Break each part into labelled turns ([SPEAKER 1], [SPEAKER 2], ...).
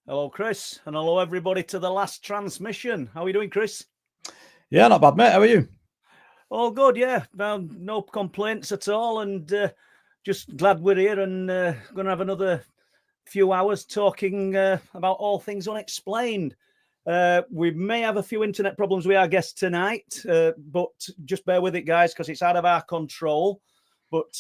[SPEAKER 1] Hello, Chris, and hello, everybody, to the last transmission. How are you doing, Chris?
[SPEAKER 2] Yeah, not bad, mate. How are you?
[SPEAKER 1] All good, yeah. No complaints at all, and just glad we're here and going to have another few hours talking about all things unexplained. We may have a few internet problems with our guest tonight, but just bear with it, guys, because it's out of our control. But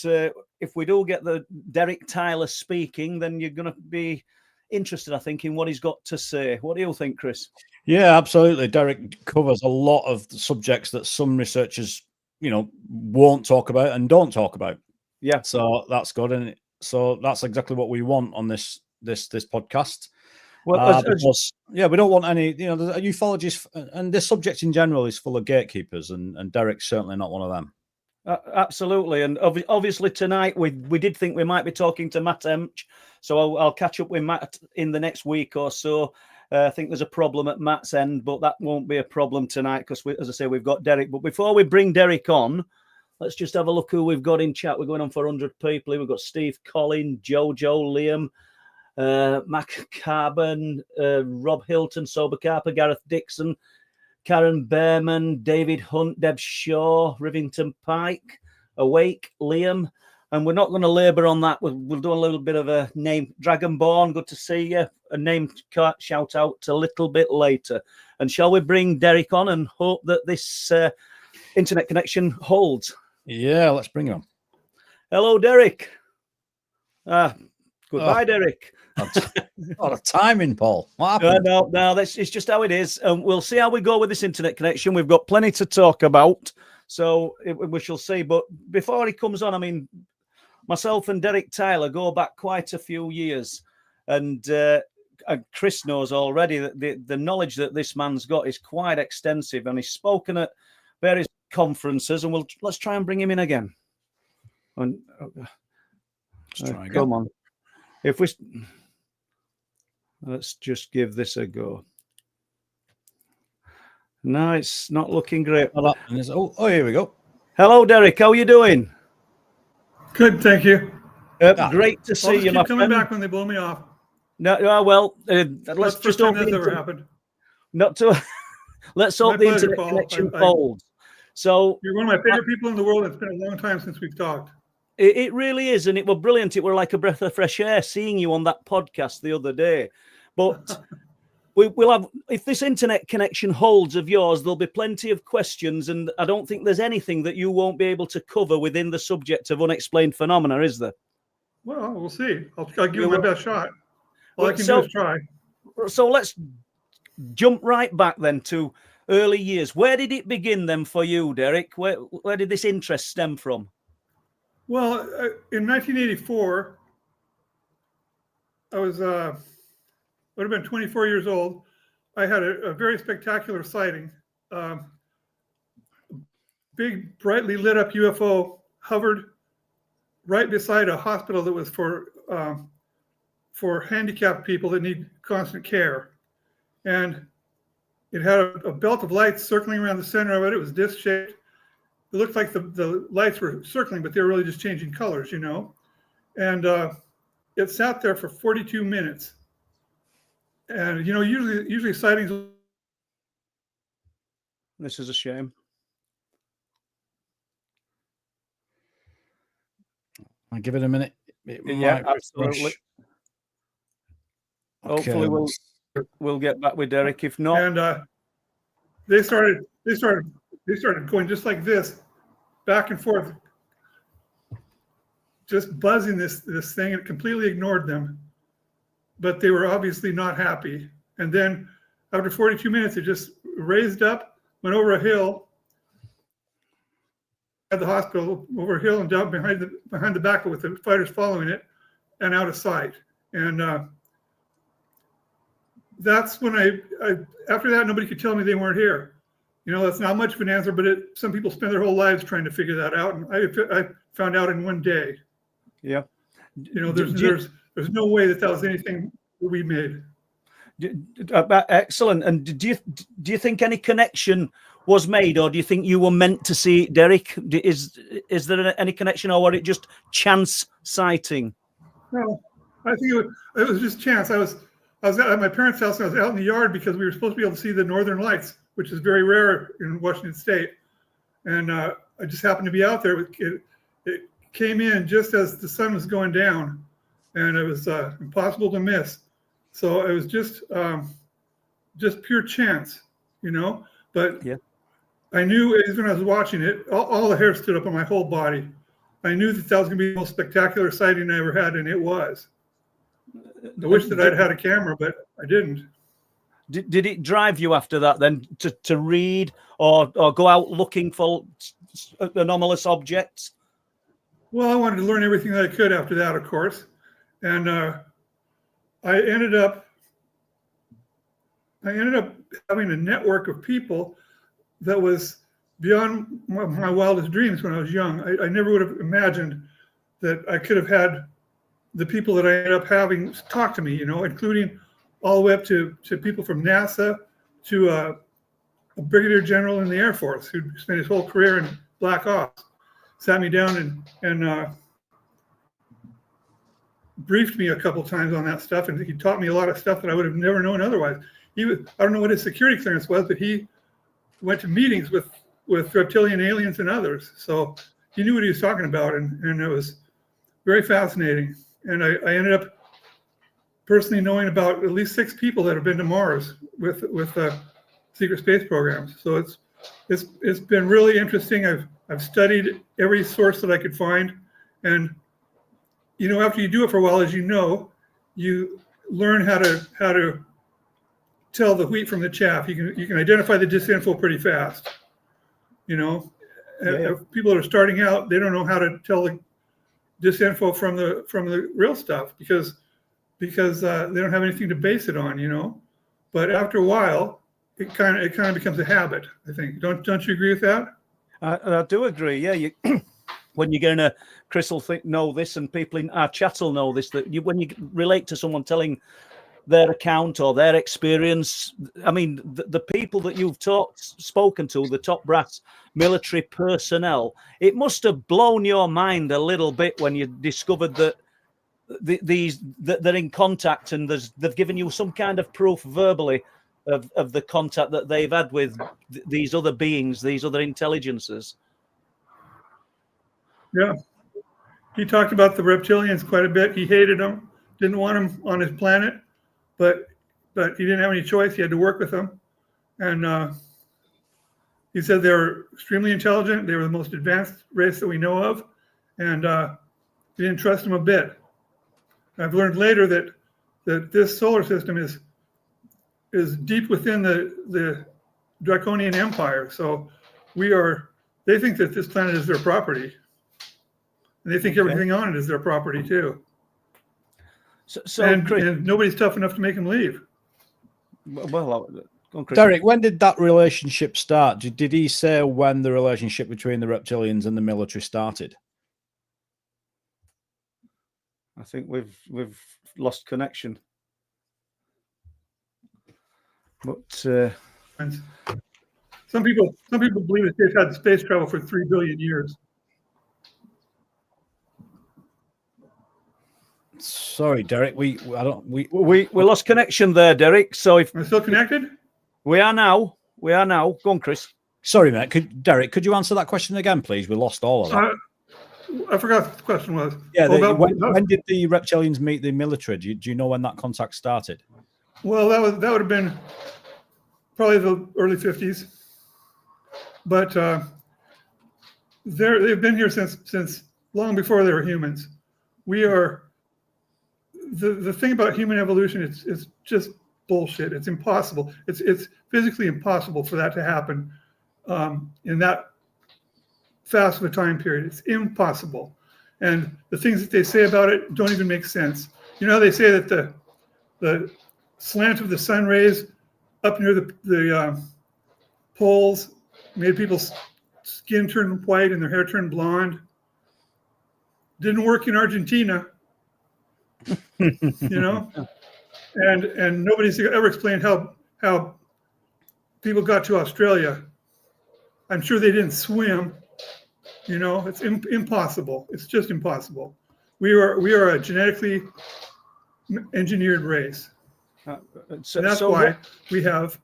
[SPEAKER 1] if we do get the Derek Tyler speaking, then you're going to be interested, I think, in what he's got to say. What do you think, Chris?
[SPEAKER 2] Yeah, absolutely. Derek covers a lot of subjects that some researchers, won't talk about and don't talk about.
[SPEAKER 1] Yeah.
[SPEAKER 2] So that's good. And so that's exactly what we want on this podcast.
[SPEAKER 1] Well,
[SPEAKER 2] we don't want any, the ufologists, and this subject in general is full of gatekeepers, and Derek's certainly not one of them.
[SPEAKER 1] Absolutely. And obviously tonight we did think we might be talking to Matt Emch, so I'll catch up with Matt in the next week or so. I think there's a problem at Matt's end, but that won't be a problem tonight because, as I say, we've got Derek. But before we bring Derek on, let's just have a look who we've got in chat. We're going on for 100 people. We've got Steve Collin, Jojo, Liam, Mac Carbon, Rob Hilton, Sober Carper, Gareth Dixon, Karen Behrman, David Hunt, Deb Shaw, Rivington Pike, Awake, Liam. And we're not going to labour on that. We'll do a little bit of a name. Dragonborn, good to see you. A name shout out a little bit later. And shall we bring Derek on and hope that this internet connection holds?
[SPEAKER 2] Yeah, let's bring him on.
[SPEAKER 1] Hello, Derek. Goodbye, Derek.
[SPEAKER 2] What a timing, Paul. What happened?
[SPEAKER 1] No, it's just how it is. We'll see how we go with this internet connection. We've got plenty to talk about, so we shall see. But before he comes on, I mean, myself and Derek Tyler go back quite a few years, and Chris knows already that the knowledge that this man's got is quite extensive, and he's spoken at various conferences. And let's try and bring him in again. And
[SPEAKER 2] let's try again.
[SPEAKER 1] Come on, let's just give this a go. No, it's not looking great.
[SPEAKER 2] Oh, here we go.
[SPEAKER 1] Hello, Derek. How are you doing?
[SPEAKER 3] Good, thank you.
[SPEAKER 1] Great to see you, my friend.
[SPEAKER 3] Coming back when they blow me off.
[SPEAKER 1] No, well, let's just hope
[SPEAKER 3] that's ever happened.
[SPEAKER 1] Let's hope the internet connection holds. So
[SPEAKER 3] you're one of my favorite people in the world. It's been a long time since we've talked.
[SPEAKER 1] It really is, and it was brilliant. It were like a breath of fresh air seeing you on that podcast the other day. But we'll have, if this internet connection holds of yours, there'll be plenty of questions, and I don't think there's anything that you won't be able to cover within the subject of unexplained phenomena, is there?
[SPEAKER 3] Well, we'll see. I'll give it my best shot. All I can do is try.
[SPEAKER 1] So let's jump right back then to early years. Where did it begin then for you, Derek? Where did this interest stem from?
[SPEAKER 3] Well, in 1984, I was would have been 24 years old. I had a very spectacular sighting. Big, brightly lit up UFO hovered right beside a hospital that was for handicapped people that need constant care. And it had a belt of lights circling around the center of it. It was disc shaped. It looked like the lights were circling, but they were really just changing colors, And it sat there for 42 minutes. And, usually sightings.
[SPEAKER 1] This is a shame.
[SPEAKER 2] I'll give it a minute.
[SPEAKER 1] Yeah, absolutely. Okay. Hopefully we'll get back with Derek. If not,
[SPEAKER 3] and they started going just like this, back and forth, just buzzing this thing. It completely ignored them, but they were obviously not happy. And then after 42 minutes, it just raised up, went over a hill, at the hospital, over a hill and down behind the back with the fighters following it, and out of sight. And that's when I after that, nobody could tell me they weren't here. That's not much of an answer, but some people spend their whole lives trying to figure that out, and I found out in one day.
[SPEAKER 1] Yeah.
[SPEAKER 3] There's no way that was anything we made.
[SPEAKER 1] Excellent. And do you think any connection was made, or do you think you were meant to see it, Derek? Is there any connection, or was it just chance sighting?
[SPEAKER 3] No, I think it was just chance. I was I was at my parents' house and I was out in the yard because we were supposed to be able to see the northern lights, which is very rare in Washington State. And I just happened to be out there. It came in just as the sun was going down, and it was impossible to miss. So it was just pure chance, you know. But
[SPEAKER 1] yeah.
[SPEAKER 3] I knew as when I was watching it, all the hair stood up on my whole body. I knew that was going to be the most spectacular sighting I ever had, and it was. I wish that I'd had a camera, but I didn't.
[SPEAKER 1] Did it drive you after that then to read or go out looking for anomalous objects?
[SPEAKER 3] Well, I wanted to learn everything that I could after that, of course. And I ended up having a network of people that was beyond my wildest dreams when I was young. I never would have imagined that I could have had the people that I ended up having talk to me, you know, including all the way up to people from NASA, to a brigadier general in the Air Force who spent his whole career in Black Ops, sat me down and briefed me a couple times on that stuff, and he taught me a lot of stuff that I would have never known otherwise. I don't know what his security clearance was, but he went to meetings with reptilian aliens and others, so he knew what he was talking about, and it was very fascinating. And I ended up personally knowing about at least 6 people that have been to Mars with secret space programs. So it's been really interesting. I've studied every source that I could find, and you know, after you do it for a while, as you know, you learn how to tell the wheat from the chaff. You can identify the disinfo pretty fast. You know, people that are starting out, they don't know how to tell the disinfo from the real stuff because they don't have anything to base it on. You know, but after a while, it kind of becomes a habit. I think. Don't you agree with that?
[SPEAKER 1] I do agree. Yeah, when you're going to, Chris will know this, and people in our chat will know this, that when you relate to someone telling their account or their experience, I mean, the people that you've spoken to, the top brass military personnel, it must have blown your mind a little bit when you discovered that that they're in contact, and they've given you some kind of proof verbally of the contact that they've had with these other beings, these other intelligences.
[SPEAKER 3] Yeah. He talked about the reptilians quite a bit. He hated them, didn't want them on his planet, but he didn't have any choice. He had to work with them. And he said they were extremely intelligent. They were the most advanced race that we know of. And he didn't trust them a bit. I've learned later that this solar system is deep within the Draconian Empire. So they think that this planet is their property. And they think everything on it is their property too. And nobody's tough enough to make them leave.
[SPEAKER 1] Well,
[SPEAKER 2] Derek, when did that relationship start? Did he say when the relationship between the reptilians and the military started?
[SPEAKER 1] I think we've lost connection. But
[SPEAKER 3] some people believe that they've had space travel for 3 billion years.
[SPEAKER 2] Sorry, Derek. We
[SPEAKER 1] lost connection there, Derek. So if
[SPEAKER 3] we're still connected,
[SPEAKER 1] we are now. Go on, Chris.
[SPEAKER 2] Sorry, mate. Derek, could you answer that question again, please? We lost all of that.
[SPEAKER 3] I forgot what the question was.
[SPEAKER 2] Yeah, when did the reptilians meet the military? Do you know when that contact started?
[SPEAKER 3] Well, that would have been probably the early 50s. But they've been here since long before they were humans. We are. The thing about human evolution, it's just bullshit. It's impossible. It's physically impossible for that to happen in that fast of a time period. It's impossible. And the things that they say about it don't even make sense. You know how they say that the slant of the sun rays up near the poles made people's skin turn white and their hair turn blonde? Didn't work in Argentina. You know, and nobody's ever explained how people got to Australia. I'm sure they didn't swim. You know, it's impossible. It's just impossible. We are a genetically engineered race. And that's why we have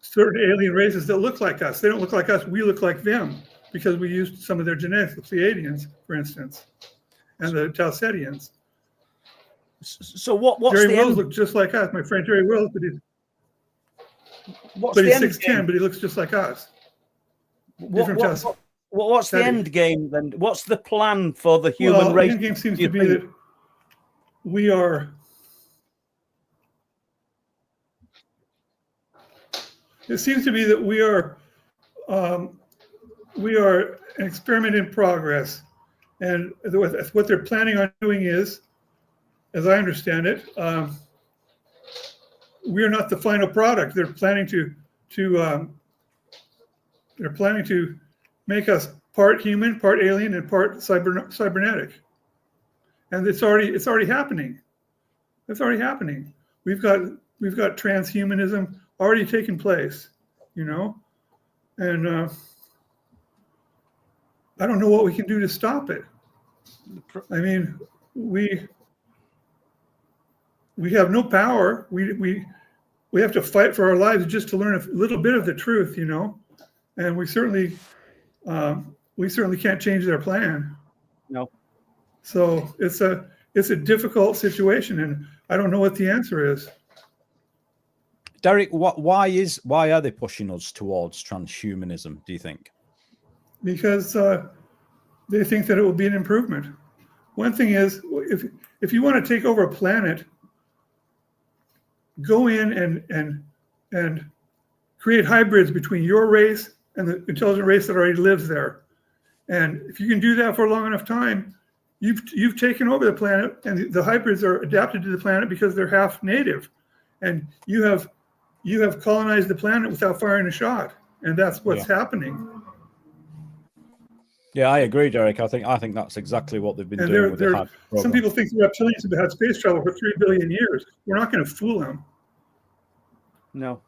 [SPEAKER 3] certain alien races that look like us. They don't look like us. We look like them because we used some of their genetics, the Pleiadians, for instance, and the Tausetians.
[SPEAKER 1] So what's
[SPEAKER 3] Jerry
[SPEAKER 1] the
[SPEAKER 3] Wills
[SPEAKER 1] end?
[SPEAKER 3] looks just like us. My friend Jerry Wills, but he's
[SPEAKER 1] What's the
[SPEAKER 3] he's
[SPEAKER 1] end
[SPEAKER 3] 6'10",
[SPEAKER 1] game?
[SPEAKER 3] but he looks just like us.
[SPEAKER 1] What's the end game then? What's the plan for the human race?
[SPEAKER 3] The end game seems to be that we are. It seems to be that we are an experiment in progress, and what they're planning on doing is, as I understand it, we are not the final product. They're planning to make us part human, part alien, and part cybernetic, and it's already happening. It's already happening. We've got transhumanism already taking place, and I don't know what we can do to stop it. I mean, we have no power. We have to fight for our lives just to learn a little bit of the truth, and we certainly can't change their plan.
[SPEAKER 1] No.
[SPEAKER 3] So it's a difficult situation, and I don't know what the answer is.
[SPEAKER 2] Derek, why are they pushing us towards transhumanism, do you think?
[SPEAKER 3] Because they think that it will be an improvement. One thing is, if you want to take over a planet, go in and create hybrids between your race and the intelligent race that already lives there. And if you can do that for a long enough time, you've taken over the planet, and the hybrids are adapted to the planet because they're half native, and you have colonized the planet without firing a shot, and that's what's happening.
[SPEAKER 2] Yeah, I agree, Derek. I think that's exactly what they've been doing with the hybrid program.
[SPEAKER 3] Some people think the reptilians have had space travel for 3 billion years. We're not going to fool them.
[SPEAKER 1] No.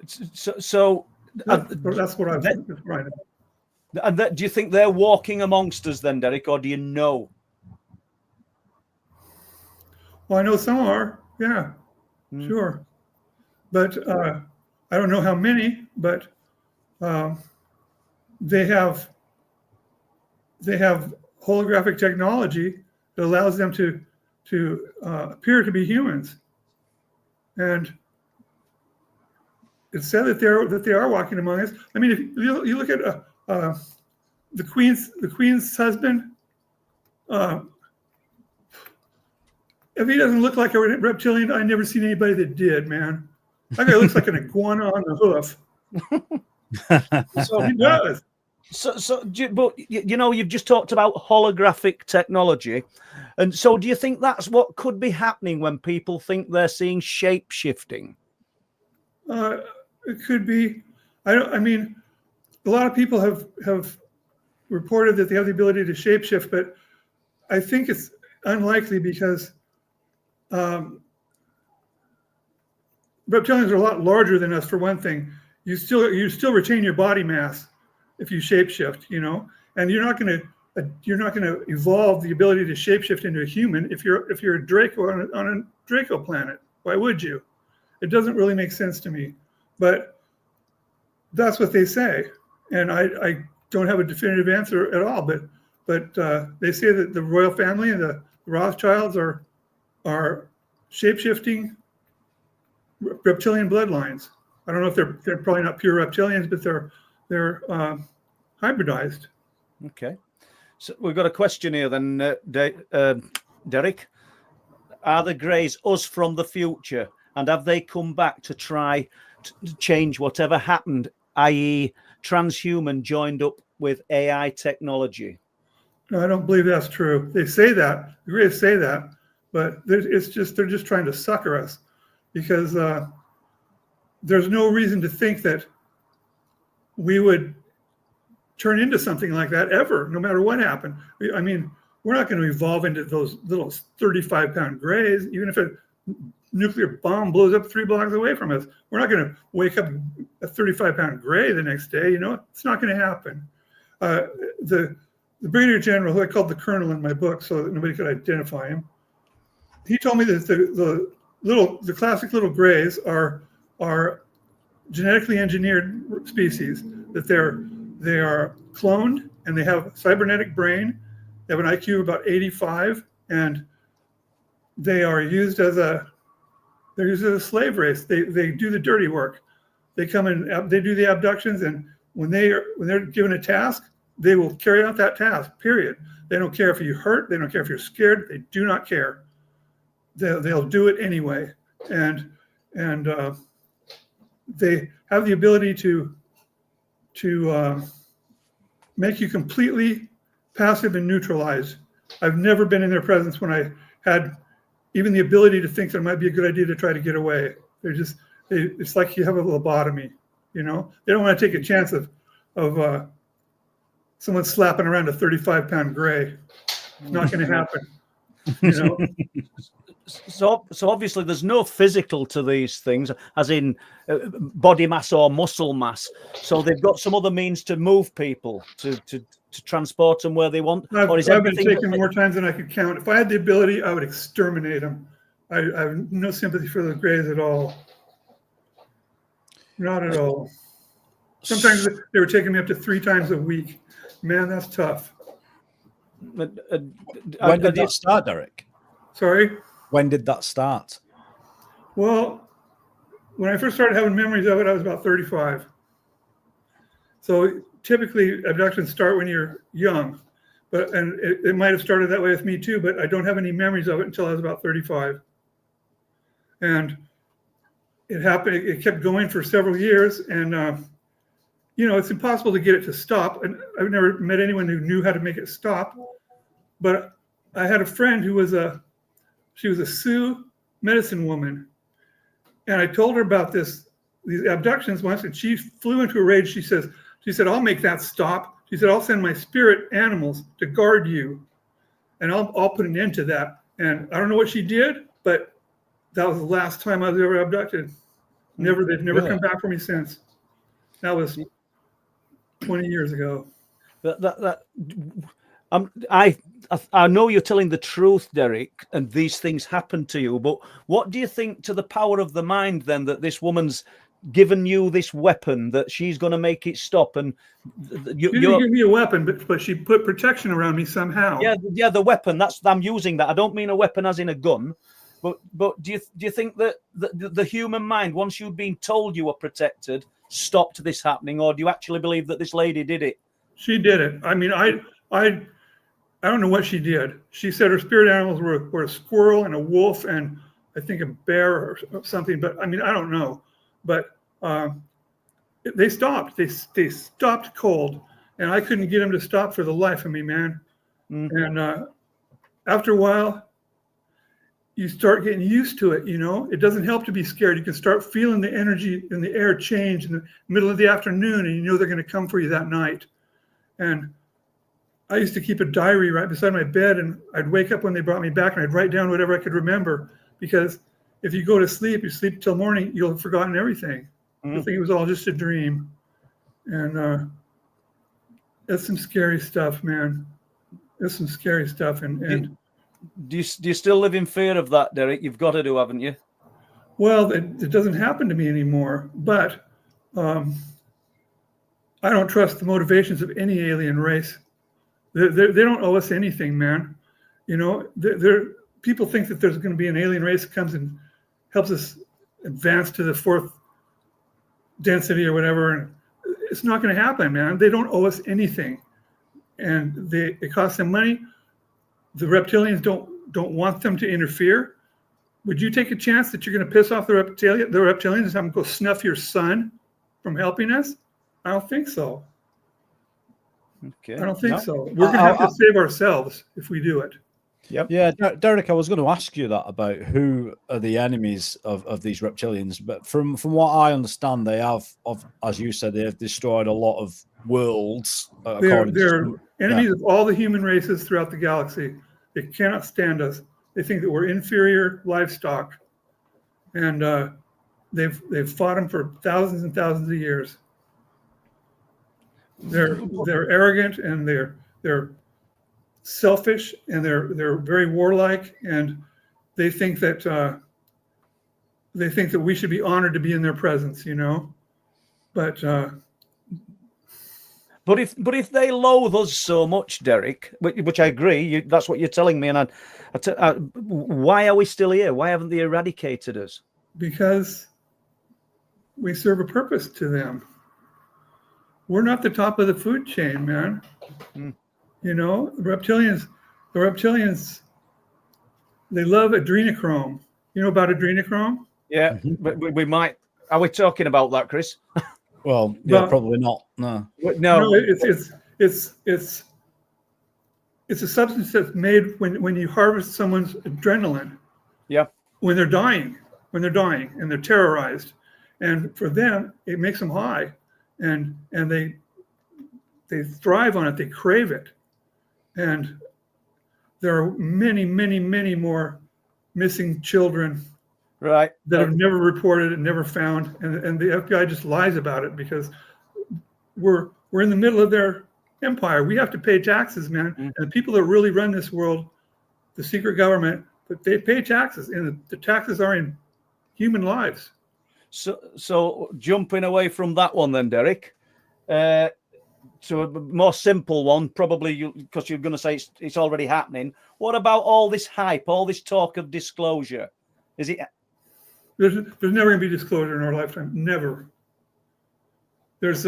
[SPEAKER 1] So
[SPEAKER 3] that's what I've right.
[SPEAKER 1] And do you think they're walking amongst us then, Derek, or do you know?
[SPEAKER 3] Well, I know some are, yeah, sure. But I don't know how many, but they have holographic technology that allows them to appear to be humans. And it's said that they are walking among us. I mean, if you look at the Queen's husband, if he doesn't look like a reptilian, I've never seen anybody that did, man. That guy looks like an iguana on the hoof. So he does.
[SPEAKER 1] But you've just talked about holographic technology, and so do you think that's what could be happening when people think they're seeing shape shifting?
[SPEAKER 3] It could be. I mean, a lot of people have reported that they have the ability to shapeshift, but I think it's unlikely because reptilians are a lot larger than us. For one thing, you still retain your body mass if you shapeshift, and you're not going to evolve the ability to shapeshift into a human if you're a Draco on a Draco planet. Why would you? It doesn't really make sense to me, but that's what they say, and I don't have a definitive answer at all. But they say that the royal family and the Rothschilds are shapeshifting reptilian bloodlines. I don't know if they're probably not pure reptilians, but they're hybridized.
[SPEAKER 1] Okay, so we've got a question here then, Derek. Are the Greys us from the future, and have they come back to try to change whatever happened, i.e. transhuman joined up with AI technology?
[SPEAKER 3] No, I don't believe that's true. They say that, the Greys say that, but they're just trying to sucker us, because there's no reason to think that we would turn into something like that ever, no matter what happened. I mean, we're not going to evolve into those little 35-pound Greys, even if a nuclear bomb blows up 3 blocks away from us. We're not going to wake up a 35-pound Grey the next day. It's not going to happen. The Brigadier General, who I called the Colonel in my book so that nobody could identify him, he told me that the classic little grays are genetically engineered species, that they are cloned and they have a cybernetic brain. They have an IQ of about 85, and they are used as a slave race. They do the dirty work. They come in, they do the abductions, and when they're given a task, they will carry out that task. Period. They don't care if you hurt. They don't care if you're scared. They do not care. They'll do it anyway, and they have the ability to make you completely passive and neutralized. I've never been in their presence when I had even the ability to think that it might be a good idea to try to get away. It's like you have a lobotomy, you know? They don't want to take a chance of someone slapping around a 35-pound gray. It's not going to happen, you know?
[SPEAKER 1] So obviously there's no physical to these things, as in body mass or muscle mass. So they've got some other means to move people, to transport them where they want.
[SPEAKER 3] I've been taken more times than I could count. If I had the ability, I would exterminate them. I have no sympathy for the grays at all. Not at all. Sometimes they were taking me up to 3 times a week. Man, that's tough.
[SPEAKER 2] When did that start, Derek?
[SPEAKER 3] Sorry?
[SPEAKER 2] When did that start?
[SPEAKER 3] Well, when I first started having memories of it, I was about 35. So typically abductions start when you're young, and it might have started that way with me too, but I don't have any memories of it until I was about 35. And it happened, it kept going for several years, and you know, it's impossible to get it to stop. And I've never met anyone who knew how to make it stop. But I had a friend who was she was a Sioux medicine woman. And I told her about these abductions once, and she flew into a rage. She said, I'll make that stop. She said, I'll send my spirit animals to guard you, and I'll put an end to that. And I don't know what she did, but that was the last time I was ever abducted. They've never come back for me since. That was 20 years ago.
[SPEAKER 1] I know you're telling the truth, Derek, and these things happen to you, but what do you think to the power of the mind then, that this woman's given you this weapon, that she's going to make it stop? And
[SPEAKER 3] she didn't give me a weapon, but she put protection around me somehow.
[SPEAKER 1] Yeah, the weapon. I'm using that. I don't mean a weapon as in a gun, but do you think that the human mind, once you've been told you were protected, stopped this happening, or do you actually believe that this lady did it?
[SPEAKER 3] She did it. I mean, I don't know what she did. She said her spirit animals were a squirrel and a wolf and I think a bear or something. But I mean, I don't know. But they stopped. They stopped cold, and I couldn't get them to stop for the life of me, man. Mm-hmm. And after a while, you start getting used to it. You know, it doesn't help to be scared. You can start feeling the energy in the air change in the middle of the afternoon, and you know they're going to come for you that night. And I used to keep a diary right beside my bed, and I'd wake up when they brought me back, and I'd write down whatever I could remember. Because if you go to sleep, you sleep till morning, you'll have forgotten everything. Mm-hmm. You'll think it was all just a dream. And that's some scary stuff, man. That's some scary stuff. And
[SPEAKER 1] do you still live in fear of that, Derek? You've got to do, haven't you?
[SPEAKER 3] Well, it doesn't happen to me anymore. But I don't trust the motivations of any alien race. They don't owe us anything, man. You know, people think that there's going to be an alien race that comes and helps us advance to the 4th density or whatever. And it's not going to happen, man. They don't owe us anything, and it costs them money. The reptilians don't want them to interfere. Would you take a chance that you're going to piss off the reptilians and have them go snuff your son from helping us? I don't think so. Okay. I don't think so. We're going to have to save ourselves if we do it.
[SPEAKER 2] Yep. Yeah, Derek, I was going to ask you that about who are the enemies of these reptilians. But from what I understand, they have, as you said, they have destroyed a lot of worlds.
[SPEAKER 3] They're enemies of all the human races throughout the galaxy. They cannot stand us. They think that we're inferior livestock, and they've fought them for thousands and thousands of years. They're arrogant, and they're selfish, and they're very warlike, and they think that they think that we should be honored to be in their presence, you know. But
[SPEAKER 1] if they loathe us so much, Derek, which I agree, that's what you're telling me, and why are we still here? Why haven't they eradicated us?
[SPEAKER 3] Because we serve a purpose to them. We're not the top of the food chain, man. You know, the reptilians, they love adrenochrome. You know about adrenochrome?
[SPEAKER 1] Yeah, but we might. Are we talking about that, Chris?
[SPEAKER 2] Well, yeah, probably not. No.
[SPEAKER 3] It's a substance that's made when you harvest someone's adrenaline.
[SPEAKER 1] Yeah.
[SPEAKER 3] When they're dying and they're terrorized, and for them it makes them high, and they thrive on it. They crave it, and there are many more missing children.
[SPEAKER 1] Right.
[SPEAKER 3] That have never reported and never found, and the FBI just lies about it because we're in the middle of their empire. We have to pay taxes, man. And the people that really run this world, the secret government, but they pay taxes, and the taxes are in human lives.
[SPEAKER 1] So jumping away from that one, then, Derek, to a more simple one, probably because you're going to say it's already happening. What about all this hype, all this talk of disclosure? Is it?
[SPEAKER 3] There's never going to be disclosure in our lifetime. Never. There's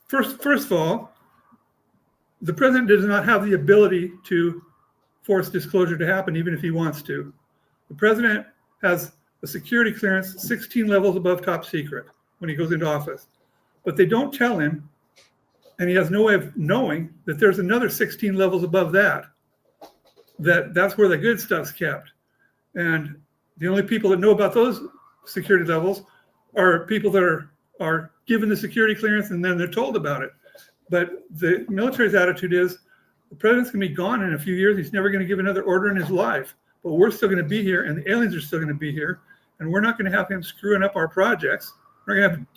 [SPEAKER 3] first of all, the president does not have the ability to force disclosure to happen, even if he wants to. The president has a security clearance 16 levels above top secret when he goes into office, but they don't tell him, and he has no way of knowing that there's another 16 levels above that. That's where the good stuff's kept, and the only people that know about those security levels are people that are given the security clearance, and then they're told about it. But the military's attitude is the president's going to be gone in a few years. He's never going to give another order in his life. But we're still going to be here, and the aliens are still going to be here, and we're not going to have him screwing up our projects. We're going to have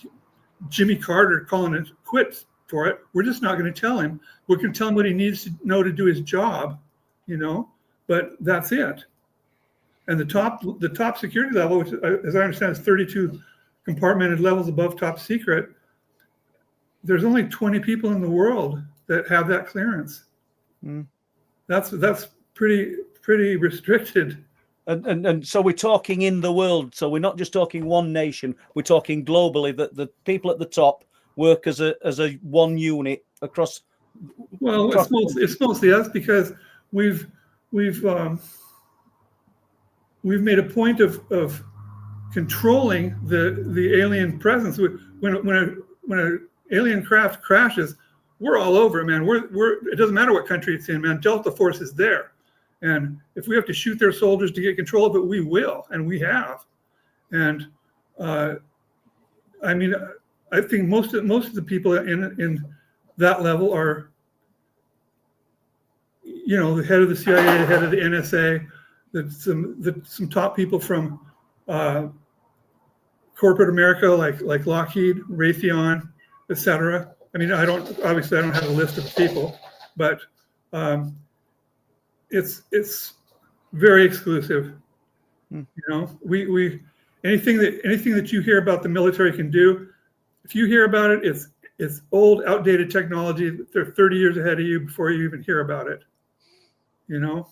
[SPEAKER 3] Jimmy Carter calling it quits for it. We're just not going to tell him. We're going to tell him what he needs to know to do his job, you know. But that's it. And the top security level, which, as I understand, is 32 compartmented levels above top secret. There's only 20 people in the world that have that clearance. That's pretty restricted.
[SPEAKER 1] And so we're talking in the world. So we're not just talking one nation. We're talking globally. That the people at the top work as a one unit across.
[SPEAKER 3] Well, it's mostly us because we've made a point of controlling the alien presence. When an alien craft crashes, we're all over it, man. It doesn't matter what country it's in, man. Delta Force is there, and if we have to shoot their soldiers to get control of it, we will, and we have. And I mean, I think most of the people in that level are, you know, the head of the CIA, the head of the NSA. Some top people from corporate America, like Lockheed, Raytheon, etc. I mean, I don't have a list of people, but it's very exclusive. You know, we anything that you hear about the military can do, if you hear about it, it's old, outdated technology. They're 30 years ahead of you before you even hear about it. You know.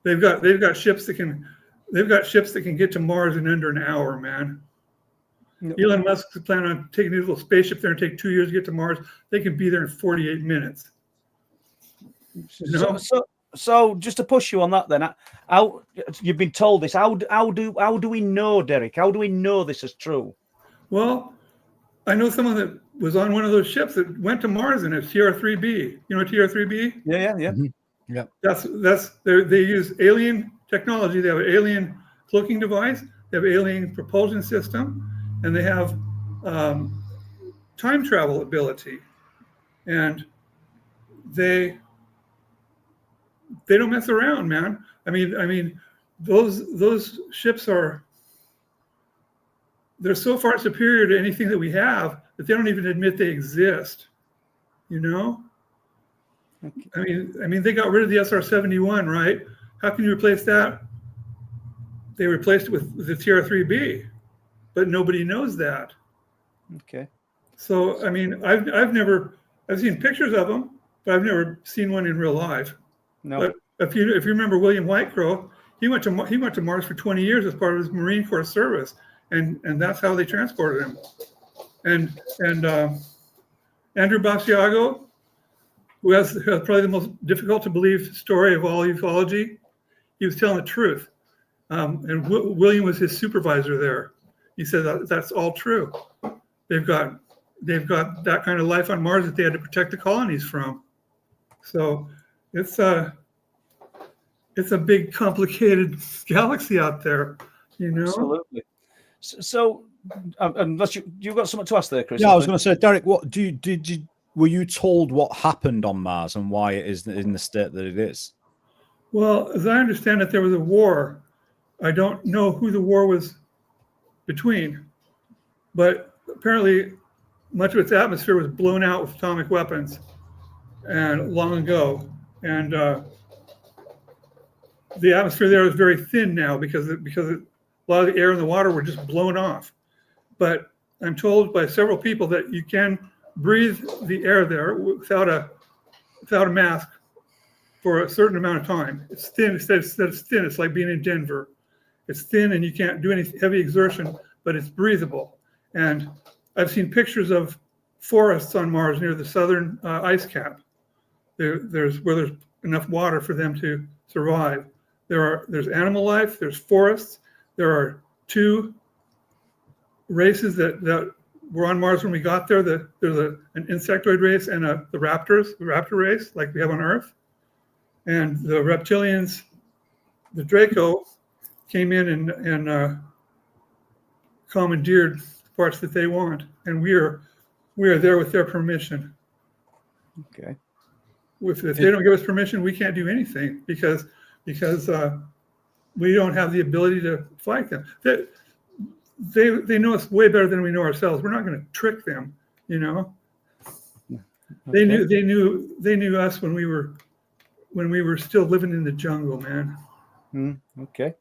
[SPEAKER 3] They've got ships that can get to Mars in under an hour, man. Yep. Elon Musk is planning on taking his little spaceship there and take 2 years to get to Mars. They can be there in 48 minutes. You know?
[SPEAKER 1] So just to push you on that, then, how you've been told this? How do we know, Derek? How do we know this is true?
[SPEAKER 3] Well, I know someone that was on one of those ships that went to Mars in a TR-3B. You know TR-3B?
[SPEAKER 1] Yeah.
[SPEAKER 2] Mm-hmm. Yeah.
[SPEAKER 3] They use alien technology. They have an alien cloaking device. They have an alien propulsion system, and they have time travel ability. And they don't mess around, man. I mean, those ships they're so far superior to anything that we have that they don't even admit they exist. You know. Okay. I mean, they got rid of the SR-71, right? How can you replace that they replaced it with the TR-3B, but nobody knows that.
[SPEAKER 1] Okay.
[SPEAKER 3] So I mean, I've seen pictures of them, but I've never seen one in real life.
[SPEAKER 1] No.
[SPEAKER 3] But if you remember William Whitecrow, he went to Mars for 20 years as part of his Marine Corps service, and that's how they transported him. And Andrew Basiago, who has probably the most difficult to believe story of all ufology, he was telling the truth. And William was his supervisor there. He said that's all true. They've got that kind of life on Mars that they had to protect the colonies from. So it's a big, complicated galaxy out there, you know.
[SPEAKER 1] Absolutely. So, unless you've got something to ask there, Chris.
[SPEAKER 2] Yeah, I was going to say, Derek, what were you told what happened on Mars and why it is in the state that it is?
[SPEAKER 3] Well, as I understand it, there was a war. I don't know who the war was between, but apparently much of its atmosphere was blown out with atomic weapons, and long ago. And the atmosphere there is very thin now because a lot of the air and the water were just blown off. But I'm told by several people that you can breathe the air there without a mask for a certain amount of time. It's thin. It's thin. It's like being in Denver. It's thin and you can't do any heavy exertion, but it's breathable. And I've seen pictures of forests on Mars near the southern ice cap. There's enough water for them to survive. There's animal life. There's forests. There are two races that were on Mars when we got there. There's an insectoid race and the raptor race, like we have on Earth. And the reptilians, the Draco, came in and commandeered the parts that they want, and we are there with their permission.
[SPEAKER 1] Okay.
[SPEAKER 3] If they don't give us permission, we can't do anything because we don't have the ability to fight them. They know us way better than we know ourselves. We're not going to trick them, you know. Okay. They knew us when we were still living in the jungle, man.
[SPEAKER 1] Okay.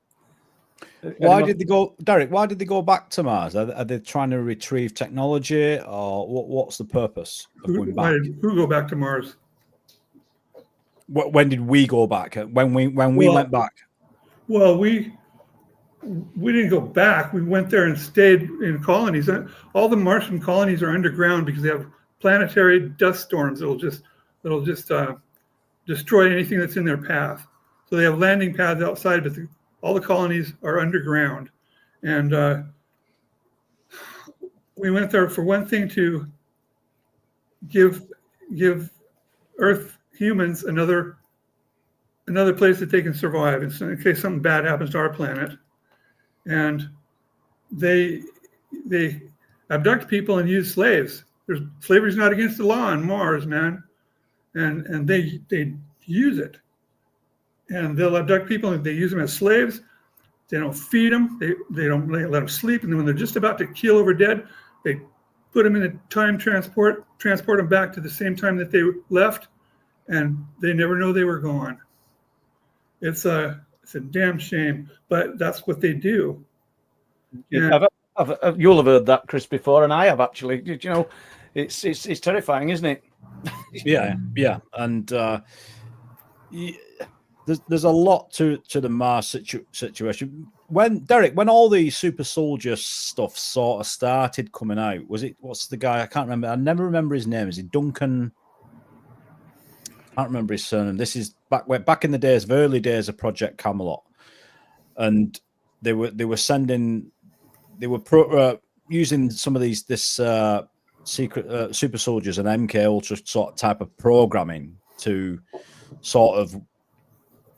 [SPEAKER 2] Why did they go, Derek? Why did they go back to Mars? Are they trying to retrieve technology, or what's the purpose of going back?
[SPEAKER 3] Who go back to Mars?
[SPEAKER 2] When did we go back? When we went back?
[SPEAKER 3] Well, we didn't go back. We went there and stayed in colonies. All the Martian colonies are underground because they have planetary dust storms that'll just destroy anything that's in their path. So they have landing pads outside, but all the colonies are underground. And we went there for one thing to give Earth humans another place that they can survive in case something bad happens to our planet. And they abduct people and use slaves. Slavery's not against the law on Mars, man. And they use it. And they'll abduct people and they use them as slaves. They don't feed them. They don't let them sleep. And then when they're just about to keel over dead, they put them in a time transport them back to the same time that they left, and they never know they were gone. It's a damn shame, but that's what they do.
[SPEAKER 1] You'll have heard that, Chris, before, and I have actually. You know, it's terrifying, isn't it?
[SPEAKER 2] Yeah, and there's a lot to the Mars situation. When all the super soldier stuff sort of started coming out, what's the guy? I can't remember. I never remember his name. Is it Duncan? I can't remember his surname. This is back in the days, the early days of Project Camelot, and they were using some of this secret super soldiers and MK Ultra sort of type of programming to sort of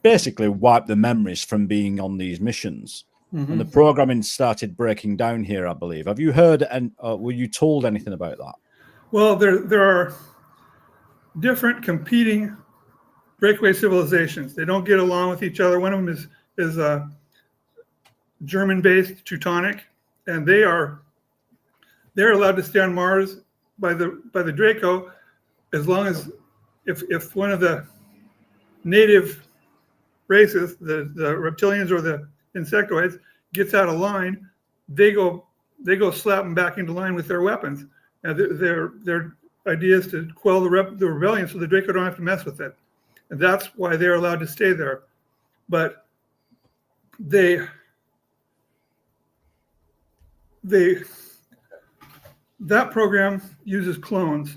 [SPEAKER 2] basically wipe the memories from being on these missions. Mm-hmm. And the programming started breaking down here, I believe. Have you heard and were you told anything about that? Well,
[SPEAKER 3] there are different competing breakaway civilizations. They don't get along with each other. One of them is German-based Teutonic, and they're allowed to stay on Mars by the Draco as long as if one of the native races, the reptilians or the insectoids, gets out of line, they go slap them back into line with their weapons. And their idea is to quell the rebellion so the Draco don't have to mess with it. And that's why they're allowed to stay there. But that program uses clones.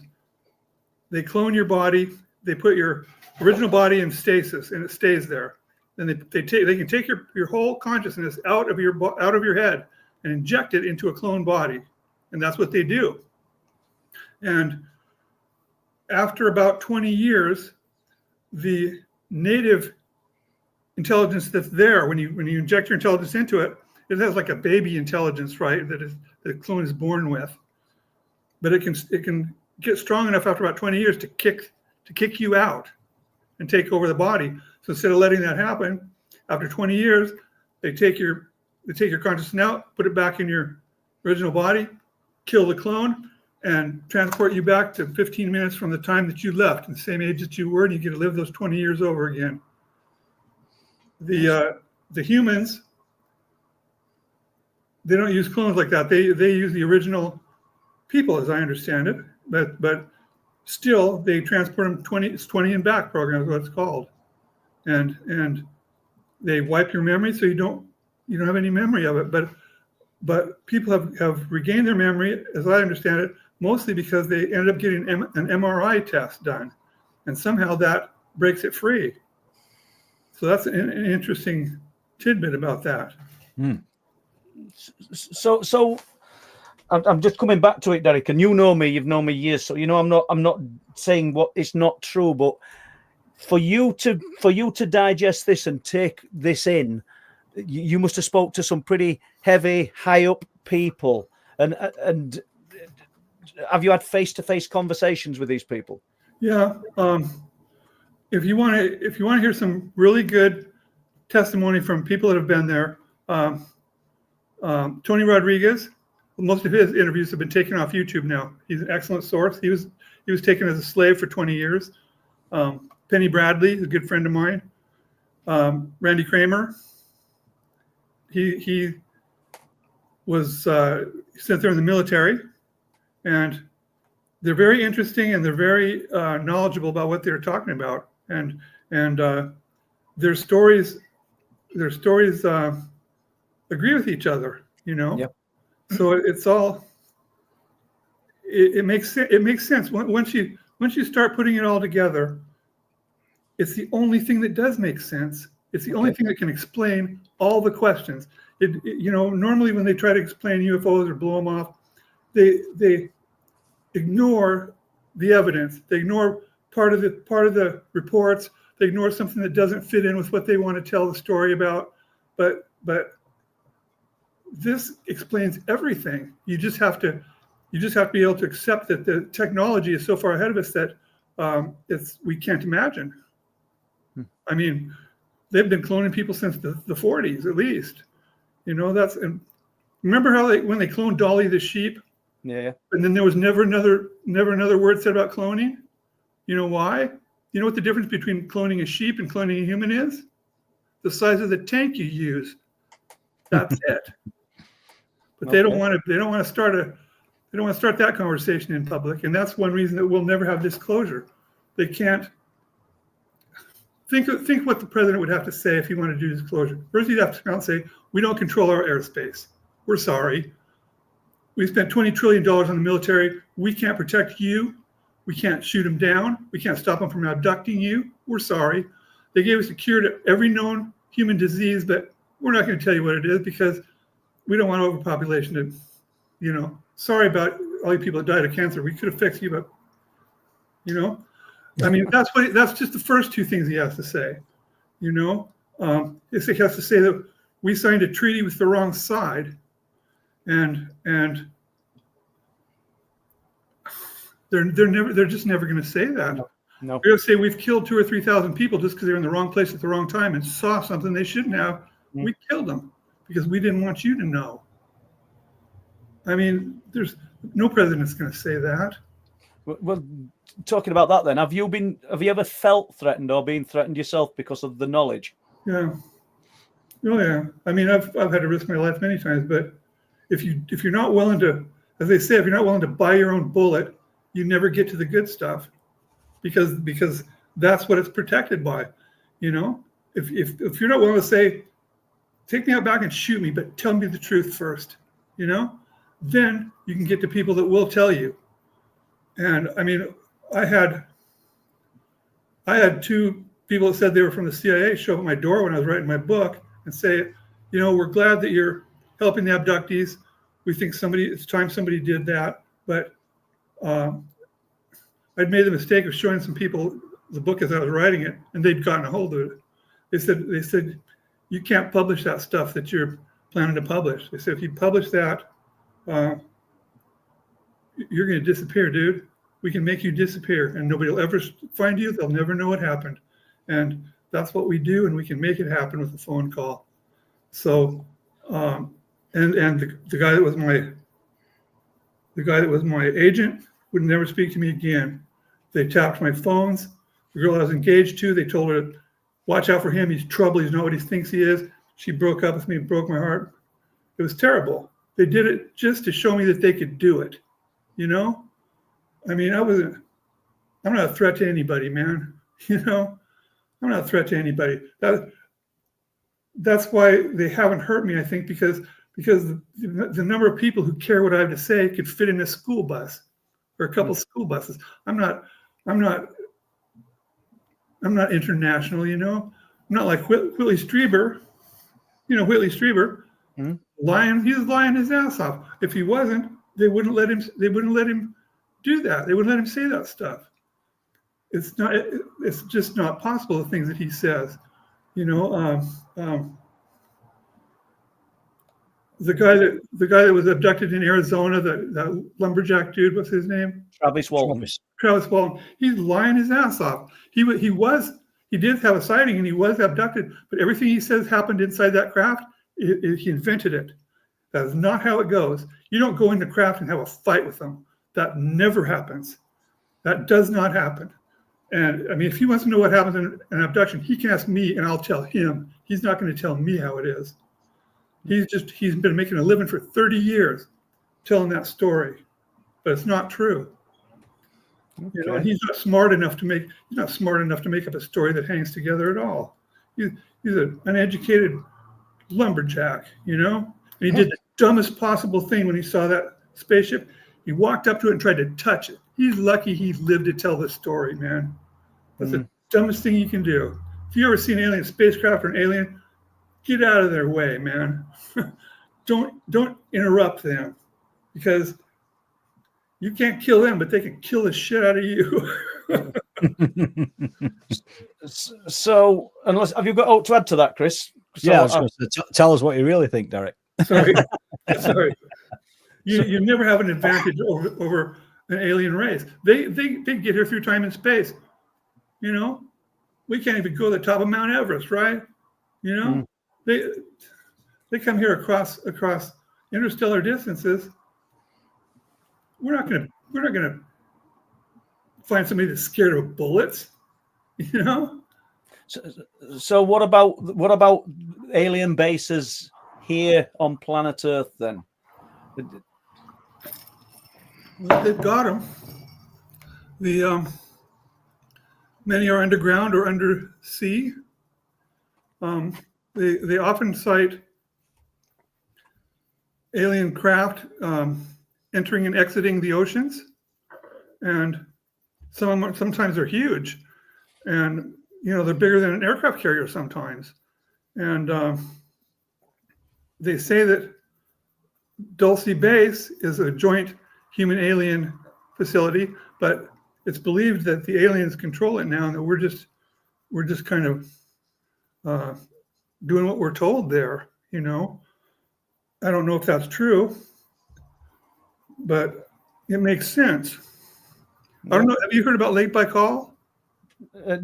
[SPEAKER 3] They clone your body. They put your original body in stasis, and it stays there. Then they can take your whole consciousness out of your head and inject it into a clone body, and that's what they do. And after about 20 years, the native intelligence that's there, when you inject your intelligence into it, it has like a baby intelligence, right? That the clone is born with, but it can get strong enough after about 20 years to kick you out and take over the body. So instead of letting that happen, after 20 years, they take your consciousness out, put it back in your original body, kill the clone, and transport you back to 15 minutes from the time that you left, the same age that you were, and you get to live those 20 years over again. The humans, they don't use clones like that. They use the original people, as I understand it, but still they transport them 20 and back program is what it's called, and they wipe your memory so you don't have any memory of it. But people have regained their memory, as I understand it, mostly because they ended up getting an MRI test done, and somehow that breaks it free. So that's an interesting tidbit about that.
[SPEAKER 1] So I'm just coming back to it, Derek, and you know me, you've known me years, so I'm not saying what it's not true, but for you to digest this and take this in, you must have spoke to some pretty heavy, high up people, and have you had face-to-face conversations with these people?
[SPEAKER 3] Yeah. If you want to hear some really good testimony from people that have been there, Tony Rodriguez, most of his interviews have been taken off YouTube now. He's an excellent source. He was taken as a slave for 20 years. Penny Bradley, a good friend of mine. Randy Kramer. He was sent there in the military, and they're very interesting and they're very knowledgeable about what they're talking about, and their stories agree with each other.
[SPEAKER 1] Yep.
[SPEAKER 3] So it's all it makes sense once you start putting it all together. It's the only thing that does make sense. It's the only thing that can explain all the questions. Normally when they try to explain UFOs or blow them off, they ignore the evidence. They ignore part of the reports. They ignore something that doesn't fit in with what they want to tell the story about. But this explains everything. You just have to be able to accept that the technology is so far ahead of us that we can't imagine. I mean, they've been cloning people since the 40s at least. And remember how when they cloned Dolly the sheep?
[SPEAKER 1] Yeah.
[SPEAKER 3] And then there was never another word said about cloning. You know why? You know what the difference between cloning a sheep and cloning a human is? The size of the tank you use. That's it. But they don't want to start that conversation in public, and that's one reason that we'll never have disclosure. They can't think what the president would have to say if he wanted to do disclosure. First, he'd have to come out and say, "We don't control our airspace. We're sorry. We spent $20 trillion on the military. We can't protect you. We can't shoot them down. We can't stop them from abducting you. We're sorry. They gave us a cure to every known human disease, but we're not going to tell you what it is because we don't want overpopulation to, sorry about all you people that died of cancer. We could have fixed you, but, I mean, that's just the first two things he has to say, He has to say that we signed a treaty with the wrong side, and they're just never going to say that.
[SPEAKER 1] No.
[SPEAKER 3] They're going to say we've killed 2,000 or 3,000 people just because they're in the wrong place at the wrong time and saw something they shouldn't have. We killed them because we didn't want you to know. I mean, there's no president's going to say that.
[SPEAKER 1] Well, talking about that then, have you ever felt threatened or been threatened yourself because of the knowledge?
[SPEAKER 3] Yeah. Oh yeah. I mean, I've had to risk my life many times, but if you're not willing to, as they say, if you're not willing to buy your own bullet, you never get to the good stuff, because that's what it's protected by. You know, if you're not willing to say, take me out back and shoot me, but tell me the truth first, you know, then you can get to people that will tell you. And I mean, I had 2 people that said they were from the CIA show up at my door when I was writing my book and say, you know, we're glad that you're helping the abductees. We think it's time somebody did that. But I'd made the mistake of showing some people the book as I was writing it, and they'd gotten a hold of it. They said, you can't publish that stuff that you're planning to publish. They said, if you publish that, you're going to disappear, dude. We can make you disappear, and nobody will ever find you. They'll never know what happened. And that's what we do, and we can make it happen with a phone call. So, and the guy that was my agent would never speak to me again. They tapped my phones. The girl I was engaged to, they told her, watch out for him. He's trouble. He's not what he thinks he is. She broke up with me, broke my heart. It was terrible. They did it just to show me that they could do it. You know? I mean, I'm not a threat to anybody, man. You know? I'm not a threat to anybody. That's why they haven't hurt me, I think, because the number of people who care what I have to say could fit in a school bus or a couple school buses. I'm not international, you know. I'm not like Whitley Strieber. You know Whitley Strieber, lying. He was lying his ass off. If he wasn't, they wouldn't let him do that. They wouldn't let him say that stuff. It's just not possible, the things that he says. You know, the guy that was abducted in Arizona, that lumberjack dude, what's his name?
[SPEAKER 1] Travis Walton.
[SPEAKER 3] Travis Walton. He's lying his ass off. He did have a sighting and he was abducted, but everything he says happened inside that craft. He invented it. That is not how it goes. You don't go into craft and have a fight with them. That never happens. That does not happen. And I mean, if he wants to know what happens in an abduction, he can ask me and I'll tell him. He's not going to tell me how it is. He's been making a living for 30 years telling that story, but it's not true. Okay. You know, he's not smart enough to make up a story that hangs together at all. He's an uneducated lumberjack, you know, and he did the dumbest possible thing when he saw that spaceship. He walked up to it and tried to touch it. He's lucky he lived to tell this story, man. That's the dumbest thing you can do. If you ever see an alien spacecraft or an alien, get out of their way, man. Don't interrupt them, because you can't kill them, but they can kill the shit out of you.
[SPEAKER 1] So, have you got to add to that, Chris? So,
[SPEAKER 2] tell us what you really think, Derek.
[SPEAKER 3] Sorry. You never have an advantage over an alien race. They get here through time and space. You know, we can't even go to the top of Mount Everest, right? You know, they come here across interstellar distances. We're not gonna find somebody that's scared of bullets. You know.
[SPEAKER 1] So what about alien bases here on planet Earth then?
[SPEAKER 3] They've got them. Many are underground or undersea. They often cite alien craft entering and exiting the oceans, and sometimes they're huge, and you know they're bigger than an aircraft carrier sometimes, and they say that Dulce Base is a joint human-alien facility, but it's believed that the aliens control it now, and that we're just kind of doing what we're told there. You know, I don't know if that's true, but it makes sense. I don't know. Have you heard about Lake Baikal?
[SPEAKER 1] I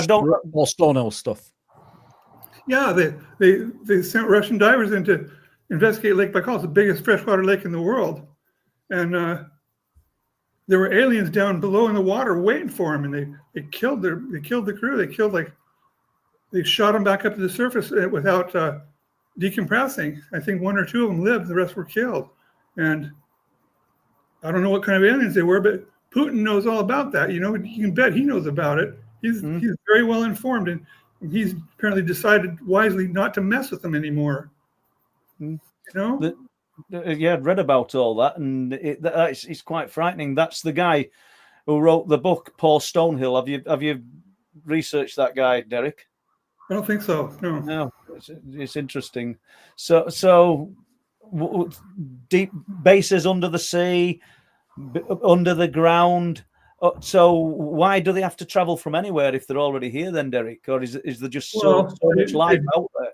[SPEAKER 1] don't.
[SPEAKER 2] More Stonehill stuff.
[SPEAKER 3] Yeah, they sent Russian divers in to investigate Lake Baikal. It's the biggest freshwater lake in the world, and there were aliens down below in the water waiting for them, and they killed the crew. They killed like they shot them back up to the surface without decompressing. I think 1 or 2 of them lived, the rest were killed. And I don't know what kind of aliens they were, but Putin knows all about that. You can bet he knows about it. He's very well informed, and he's apparently decided wisely not to mess with them anymore.
[SPEAKER 1] Yeah, I'd read about all that, and it's quite frightening. That's the guy who wrote the book, Paul Stonehill. Have you researched that guy, Derek?
[SPEAKER 3] I don't think so.
[SPEAKER 1] No, it's interesting. So deep bases under the sea, under the ground. So why do they have to travel from anywhere if they're already here then, Derek? Or is there just so much life out there?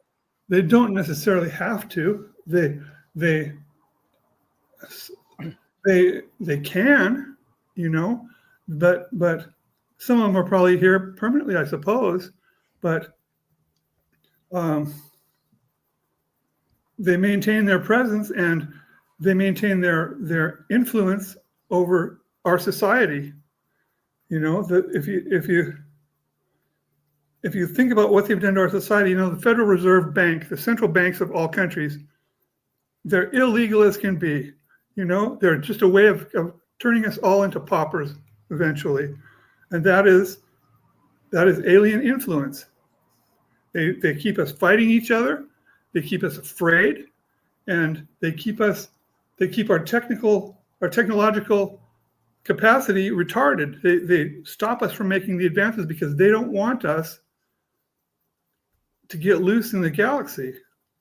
[SPEAKER 3] They don't necessarily have to. They can, but some of them are probably here permanently, I suppose. But they maintain their presence and they maintain their influence over our society. If you think about what they've done to our society, the Federal Reserve Bank, the central banks of all countries, they're illegal as can be. They're just a way of turning us all into paupers eventually, and that is alien influence. They keep us fighting each other, they keep us afraid, and they keep our technological capacity retarded. They stop us from making the advances because they don't want us to get loose in the galaxy.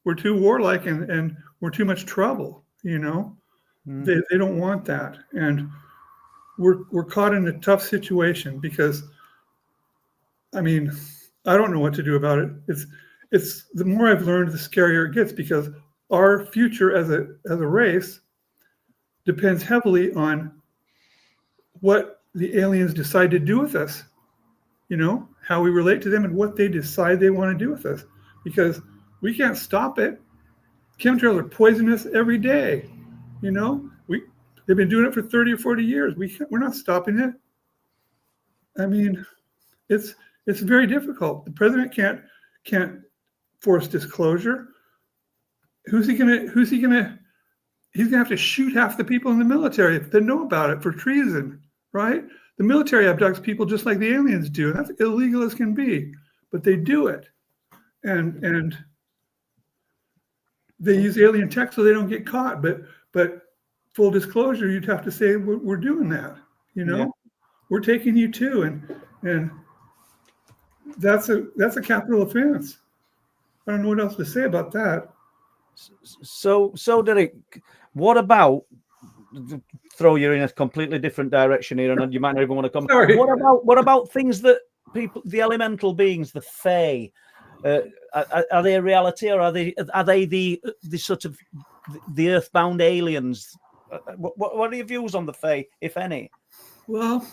[SPEAKER 3] We're too warlike and we're too much trouble. They don't want that, and we're caught in a tough situation because, I don't know what to do about it. It's the more I've learned, the scarier it gets, because our future as a race depends heavily on what the aliens decide to do with us. How we relate to them and what they decide they want to do with us, because we can't stop it. Chemtrails are poisonous every day. They've been doing it for 30 or 40 years. We're not stopping it. It's very difficult. The president can't force disclosure. He's gonna have to shoot half the people in the military that know about it for treason, right? The military abducts people just like the aliens do, and that's illegal as can be, but they do it. And they use alien tech so they don't get caught, but full disclosure, you'd have to say we're doing that. We're taking you too, and that's a capital offense. I don't know what else to say about that.
[SPEAKER 1] So Derek, what about, throw you in a completely different direction here, and you might not even want to come.
[SPEAKER 3] Sorry.
[SPEAKER 1] What about things that people, the elemental beings, the Fae, are they a reality, or are they the sort of the earthbound aliens? What are your views on the Fae, if any?
[SPEAKER 3] Well,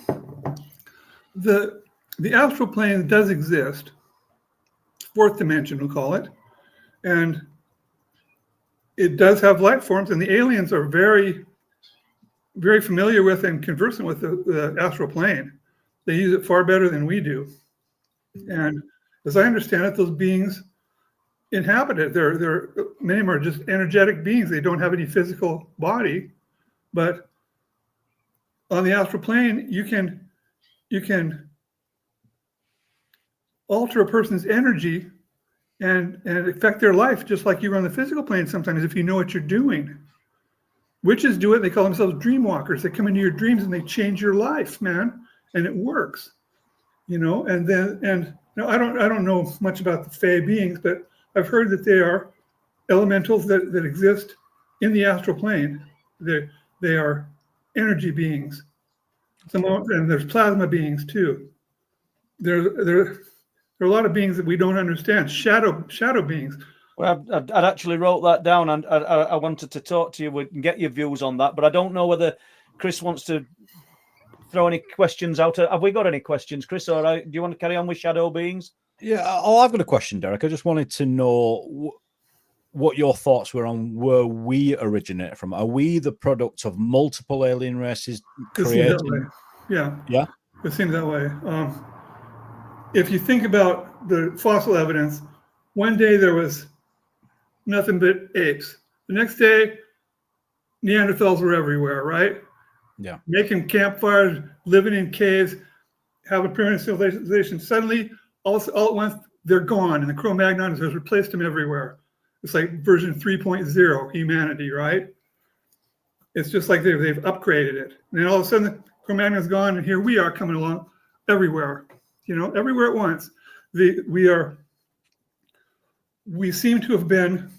[SPEAKER 3] the astral plane does exist, fourth dimension, we'll call it, and it does have life forms, and the aliens are very, very familiar with and conversant with the astral plane. They use it far better than we do. And as I understand it, those beings inhabit it. Many of them are just energetic beings. They don't have any physical body, but on the astral plane, you can alter a person's energy and affect their life just like you are on the physical plane sometimes if you know what you're doing. Witches do it. They call themselves dream walkers. They come into your dreams and they change your life, man, and it works. And I don't know much about the Fae beings, but I've heard that they are elementals that exist in the astral plane. They are energy beings. And there's plasma beings too. There are a lot of beings that we don't understand. Shadow beings.
[SPEAKER 1] Well, I'd actually wrote that down, and I wanted to talk to you and get your views on that. But I don't know whether Chris wants to throw any questions out. Have we got any questions, Chris? Or do you want to carry on with shadow beings?
[SPEAKER 2] Yeah, I've got a question, Derek. I just wanted to know what your thoughts were on where we originate from. Are we the product of multiple alien races created?
[SPEAKER 3] Yeah.
[SPEAKER 2] Yeah.
[SPEAKER 3] It seems that way. If you think about the fossil evidence, one day there was nothing but apes. The next day, Neanderthals were everywhere, right?
[SPEAKER 2] Yeah.
[SPEAKER 3] Making campfires, living in caves, having primitive civilization. Suddenly, all at once, they're gone, and the Cro-Magnon has replaced them everywhere. It's like version 3.0 humanity, right? It's just like they've upgraded it. And then all of a sudden, the Cro-Magnon's gone, and here we are coming along everywhere, everywhere at once. We seem to have been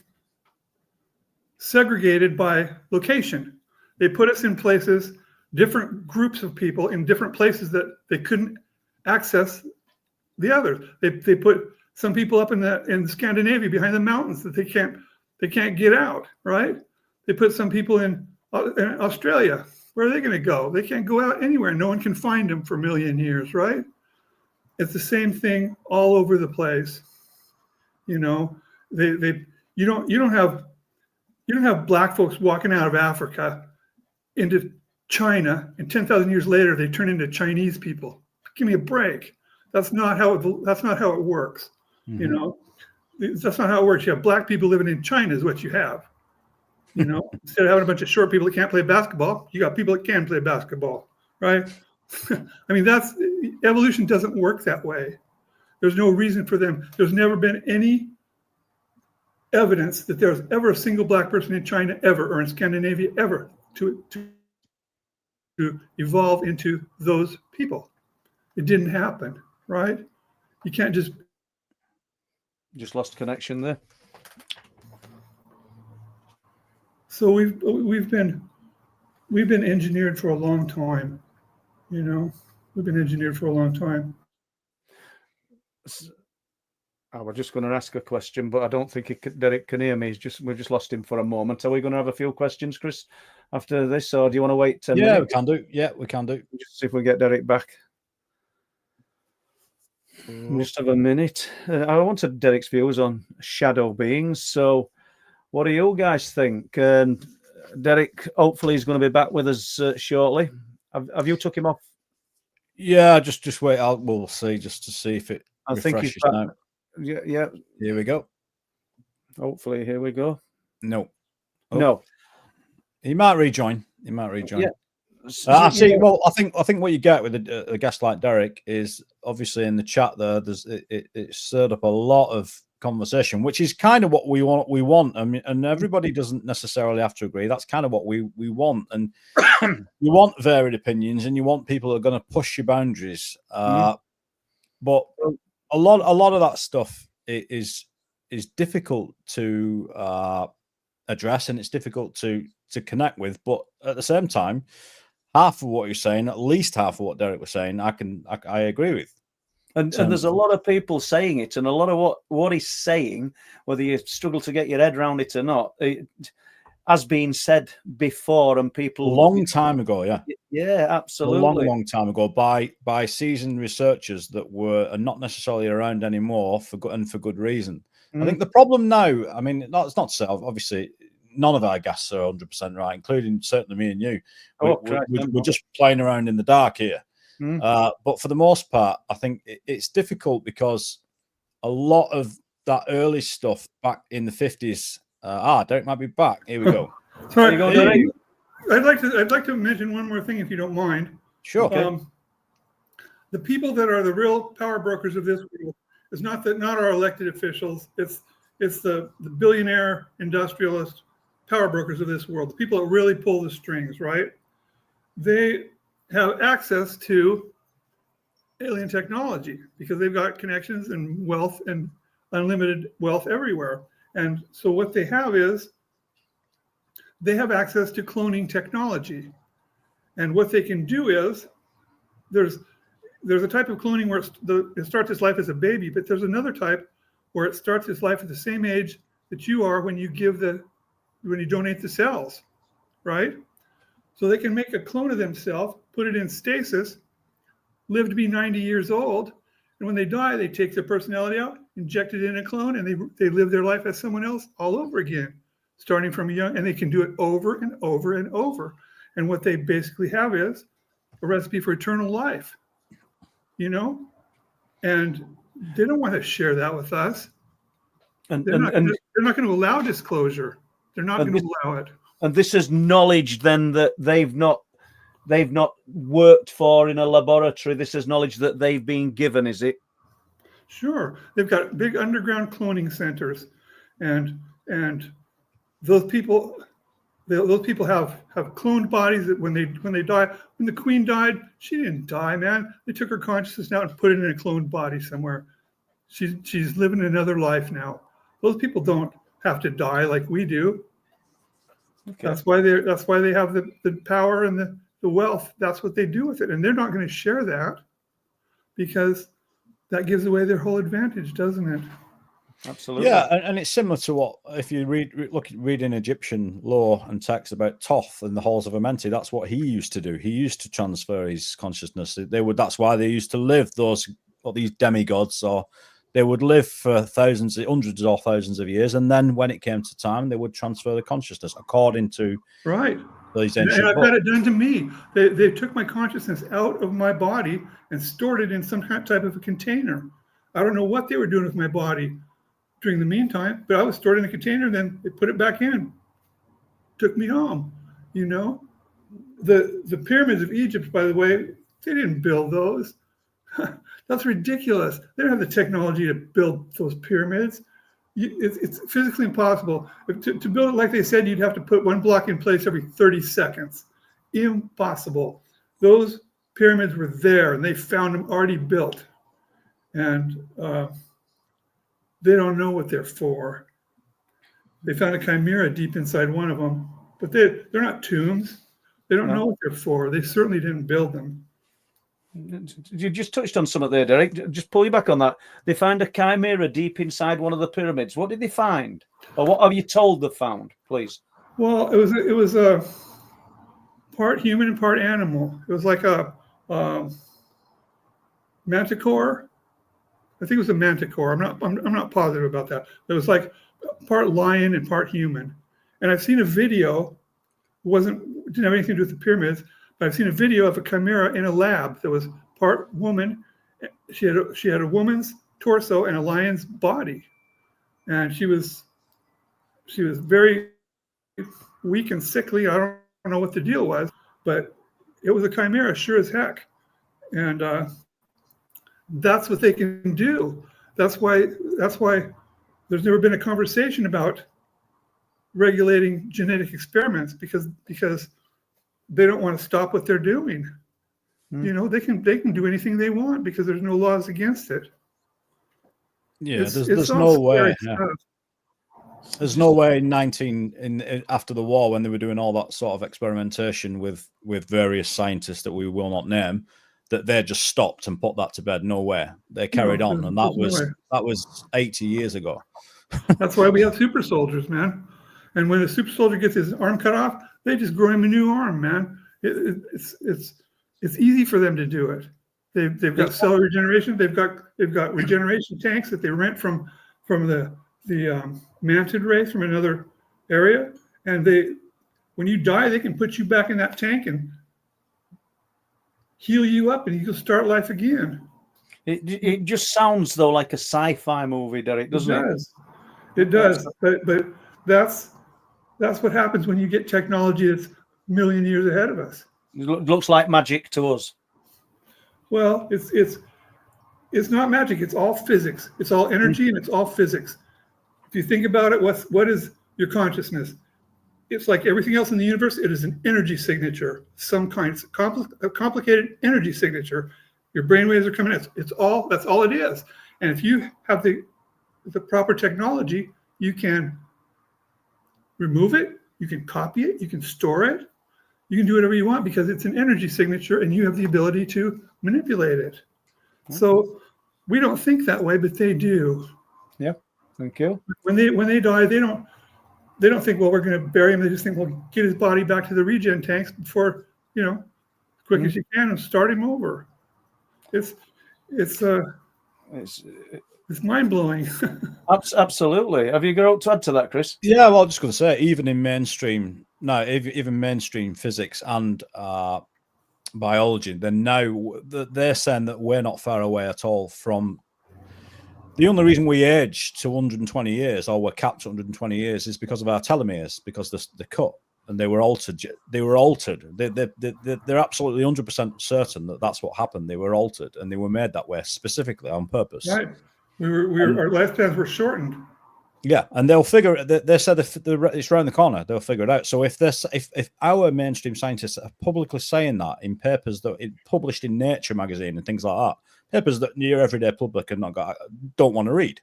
[SPEAKER 3] segregated by location. They put us in places, different groups of people in different places that they couldn't access the others. They put some people up in Scandinavia behind the mountains that they can't get out, right? They put some people in Australia. Where are they going to go? They can't go out anywhere. No one can find them for a million years, right? It's the same thing all over the place. You don't have black folks walking out of Africa into China, and 10,000 years later they turn into Chinese people. Give me a break. That's not how it works.
[SPEAKER 2] Mm-hmm.
[SPEAKER 3] That's not how it works. You have black people living in China is what you have. Instead of having a bunch of short people that can't play basketball, you got people that can play basketball, right? I mean, evolution doesn't work that way. There's no reason for them. There's never been any evidence that there's ever a single black person in China ever, or in Scandinavia ever, to evolve into those people. It didn't happen, right? You can't just
[SPEAKER 1] lost connection there.
[SPEAKER 3] So we've been engineered for a long time, We've been engineered for a long time.
[SPEAKER 1] I was just going to ask a question, but I don't think Derek can hear me. We've just lost him for a moment. Are we going to have a few questions, Chris, after this, or do you want to wait 10 minutes?
[SPEAKER 2] We can do. Yeah, we can do.
[SPEAKER 1] Just see if we get Derek back. Just have a minute. I wanted Derek's views on shadow beings. So, what do you guys think? Derek, hopefully, he's going to be back with us shortly. Have you took him off?
[SPEAKER 2] Yeah, just wait. We'll see, just to see if it.
[SPEAKER 1] I think he's back. Now. Yeah.
[SPEAKER 2] Here we go.
[SPEAKER 1] Hopefully, here we go.
[SPEAKER 2] No.
[SPEAKER 1] Oh. No.
[SPEAKER 2] He might rejoin. Yeah.
[SPEAKER 1] I
[SPEAKER 2] see. Well, I think what you get with a guest like Derek is obviously in the chat there. It's stirred up a lot of conversation, which is kind of what we want. I mean, and everybody doesn't necessarily have to agree. That's kind of what we want, and you want varied opinions, and you want people who are going to push your boundaries. But a lot of that stuff is difficult to address, and it's difficult to connect with. But at the same time, half of what you're saying, at least half of what Derek was saying, I agree with.
[SPEAKER 1] And there's a lot of people saying it, and a lot of what he's saying, whether you struggle to get your head around it or not, it has been said before, and people
[SPEAKER 2] a long time ago,
[SPEAKER 3] Yeah,
[SPEAKER 1] absolutely,
[SPEAKER 2] a long time ago by seasoned researchers that are not necessarily around anymore for good reason. I think the problem now, I mean, it's not so obviously. None of our guests are 100% right, including certainly me and you. We're just playing around in the dark here. But for the most part, I think it's difficult because a lot of that early stuff back in the 50s. Derek might be back. Here we go.
[SPEAKER 3] Sorry, I'd like to mention one more thing, if you don't mind.
[SPEAKER 2] Sure. Okay.
[SPEAKER 3] The people that are the real power brokers of this world is not our elected officials. It's the billionaire industrialist power brokers of this world. The people that really pull the strings, right? They have access to alien technology because they've got connections and wealth and unlimited wealth everywhere. And so what they have is they have access to cloning technology. And what they can do is there's a type of cloning where it starts its life as a baby, but there's another type where it starts its life at the same age that you are when you donate the cells, right? So they can make a clone of themselves, put it in stasis, live to be 90 years old, and when they die, they take their personality out, inject it in a clone, and they live their life as someone else all over again, starting from young, and they can do it over and over and over. And what they basically have is a recipe for eternal life, And They don't want to share that with us.
[SPEAKER 1] And
[SPEAKER 3] They're not going to allow disclosure. They're not going to allow it.
[SPEAKER 1] And this is knowledge then that they've not worked for in a laboratory. This is knowledge that they've been given, is it?
[SPEAKER 3] Sure. They've got big underground cloning centers, and those people have cloned bodies that when they die. When the queen died, she didn't die, man. They took her consciousness out and put it in a cloned body somewhere. She's living another life now. Those people don't have to die like we do. Okay. That's why they have the power and the wealth. That's what they do with it, and they're not going to share that because that gives away their whole advantage, doesn't it?
[SPEAKER 1] Absolutely.
[SPEAKER 2] Yeah, and it's similar to what, if you read in Egyptian law and text about Thoth and the halls of Amenti, that's what he used to do. He used to transfer his consciousness. That's why they used to live these demigods, or they would live for hundreds or thousands of years, and then when it came to time, they would transfer the consciousness according to these ancient
[SPEAKER 3] and I've
[SPEAKER 2] books.
[SPEAKER 3] had it done to me. They took my consciousness out of my body and stored it in some type of a container. I don't know what they were doing with my body during the meantime, but I was stored in a container, and then they put it back in, took me home. You know, the pyramids of Egypt, by the way, they didn't build those. That's ridiculous. They don't have the technology to build those pyramids. It's physically impossible. To build it like they said, you'd have to put one block in place every 30 seconds. Impossible. Those pyramids were there, and they found them already built. And they don't know what they're for. They found a chimera deep inside one of them, but they're not tombs. They don't know what they're for. They certainly didn't build them.
[SPEAKER 1] You just touched on something there, Derek. Just pull you back on that. They found a chimera deep inside one of the pyramids. What did they find? Or what are you told they found, please?
[SPEAKER 3] Well, it was a part human and part animal. It was like a manticore. I think it was a manticore. I'm not positive about that. It was like part lion and part human. And I've seen a video. Didn't have anything to do with the pyramids, but I've seen a video of a chimera in a lab that was part woman. She had a woman's torso and a lion's body, and she was very weak and sickly. I don't know what the deal was, but it was a chimera, sure as heck. And that's what they can do. That's why there's never been a conversation about regulating genetic experiments, because they don't want to stop what they're doing. You know, they can do anything they want because there's no laws against it.
[SPEAKER 2] Yeah, there's no way. Yeah. There's no way after the war, when they were doing all that sort of experimentation with various scientists that we will not name, that they just stopped and put that to bed. No way. They carried on, and that was 80 years ago.
[SPEAKER 3] That's why we have super soldiers, man. And when a super soldier gets his arm cut off, they just grow him a new arm, man. It's easy for them to do it. They've got cell regeneration. They've got regeneration tanks that they rent from the mantid race from another area. And when you die, they can put you back in that tank and heal you up, and you can start life again.
[SPEAKER 1] It just sounds though like a sci-fi movie, Derek, doesn't it?
[SPEAKER 3] It does. But that's what happens when you get technology that's a million years ahead of us.
[SPEAKER 1] It looks like magic to us.
[SPEAKER 3] Well, it's not magic. It's all physics. It's all energy, and it's all physics. If you think about it, what is your consciousness? It's like everything else in the universe. It is an energy signature, some kind of complicated energy signature. Your brainwaves are coming in. That's all it is. And if you have the proper technology, you can remove it, you can copy it, you can store it, you can do whatever you want, because it's an energy signature and you have the ability to manipulate it. Mm-hmm. So we don't think that way, but they do.
[SPEAKER 1] Yeah, thank you.
[SPEAKER 3] When they die, they don't think, well, we're going to bury him. They just think, well, get his body back to the regen tanks before, quick as you can, and start him over. It's mind-blowing.
[SPEAKER 1] Absolutely. Have you got to add to that, Chris?
[SPEAKER 2] Yeah, well, I'm just going to say, even mainstream physics and biology, they're saying that we're not far away at all from The only reason we age to 120 years, or we're capped at 120 years, is because of our telomeres, because they're cut and they were altered. They're absolutely 100% certain that that's what happened. They were altered and they were made that way specifically on purpose.
[SPEAKER 3] Right. Our lifespans were shortened.
[SPEAKER 2] Yeah, and they'll figure it. They said it's around the corner. They'll figure it out. So if our mainstream scientists are publicly saying that in papers that published in Nature magazine and things like that, papers that your everyday public don't want to read,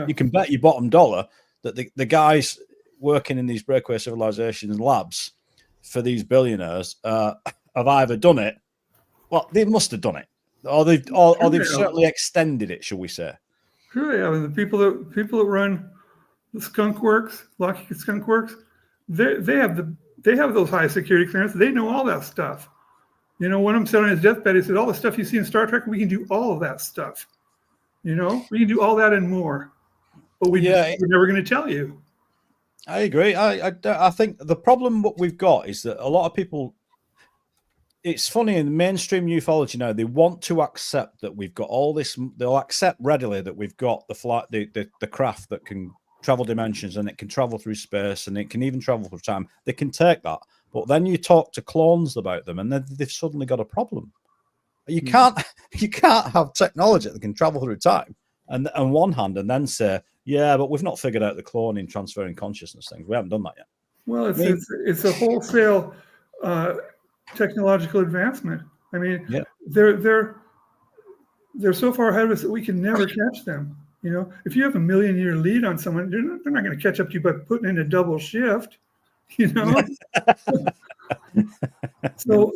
[SPEAKER 2] you can bet your bottom dollar that the guys working in these breakaway civilizations labs for these billionaires have either done it. Well, they must have done it, or they've certainly extended it, shall we say?
[SPEAKER 3] Sure, yeah. The people that run the Skunk Works, Lockheed Skunk Works, they have those high security clearances. They know all that stuff. You know, one of them said on his deathbed, he said, "All the stuff you see in Star Trek, we can do all of that stuff. You know, we can do all that and more, but we're never going to tell you."
[SPEAKER 2] I agree. I think the problem what we've got is that a lot of people. It's funny in mainstream ufology now, they want to accept that we've got all this. They'll accept readily that we've got the craft that can travel dimensions and it can travel through space and it can even travel through time. They can take that, but then you talk to clones about them and then they've suddenly got a problem. You can't have technology that can travel through time and on one hand and then say, yeah, but we've not figured out the cloning, transferring consciousness things. We haven't done that yet.
[SPEAKER 3] Well, it's a wholesale technological advancement. I mean, they're so far ahead of us that we can never catch them. You know, if you have a 1,000,000-year lead on someone, they're not going to catch up to you by putting in a double shift. You know, so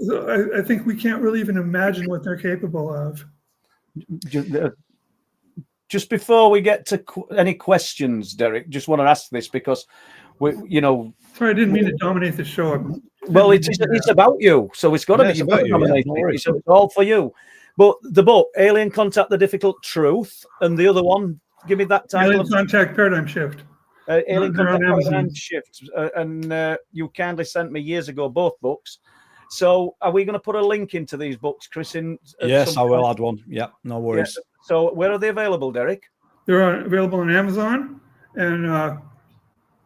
[SPEAKER 3] I think we can't really even imagine what they're capable of.
[SPEAKER 1] Just before we get to any questions, Derek, just want to ask this because sorry, I didn't mean to dominate the show. Well, it's about you, so it's got to be about you. It's all for you. But the book, Alien Contact: The Difficult Truth, and the other one, give me that title.
[SPEAKER 3] Alien Contact Paradigm Shift.
[SPEAKER 1] Alien Contact Paradigm Shift. And you kindly sent me years ago both books. So are we going to put a link into these books, Chris?
[SPEAKER 2] Yes, I will add one. Yeah, no worries.
[SPEAKER 1] Yeah. So where are they available, Derek?
[SPEAKER 3] They're available on Amazon, and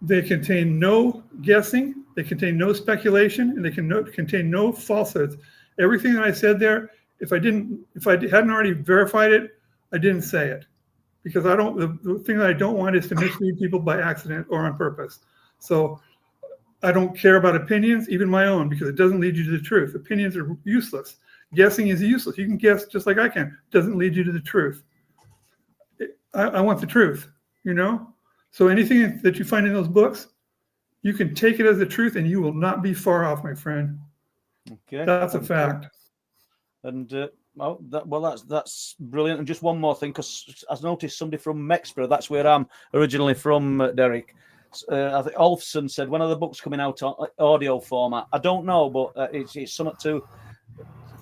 [SPEAKER 3] they contain no guessing, they contain no speculation, and they contain no falsehoods. Everything that I said there, if I hadn't already verified it, I didn't say it, because the thing that I don't want is to mislead people by accident or on purpose. So I don't care about opinions, even my own, because it doesn't lead you to the truth. Opinions are useless. Guessing is useless. You can guess just like I can. It doesn't lead you to the truth. I want the truth, you know? So anything that you find in those books, you can take it as the truth and you will not be far off, my friend. Okay. That's a fact.
[SPEAKER 1] And that's brilliant. And just one more thing, because I noticed somebody from Mexborough, that's where I'm originally from, Derek. I think Olfson said one of the books coming out on audio format. I don't know, but it's something to...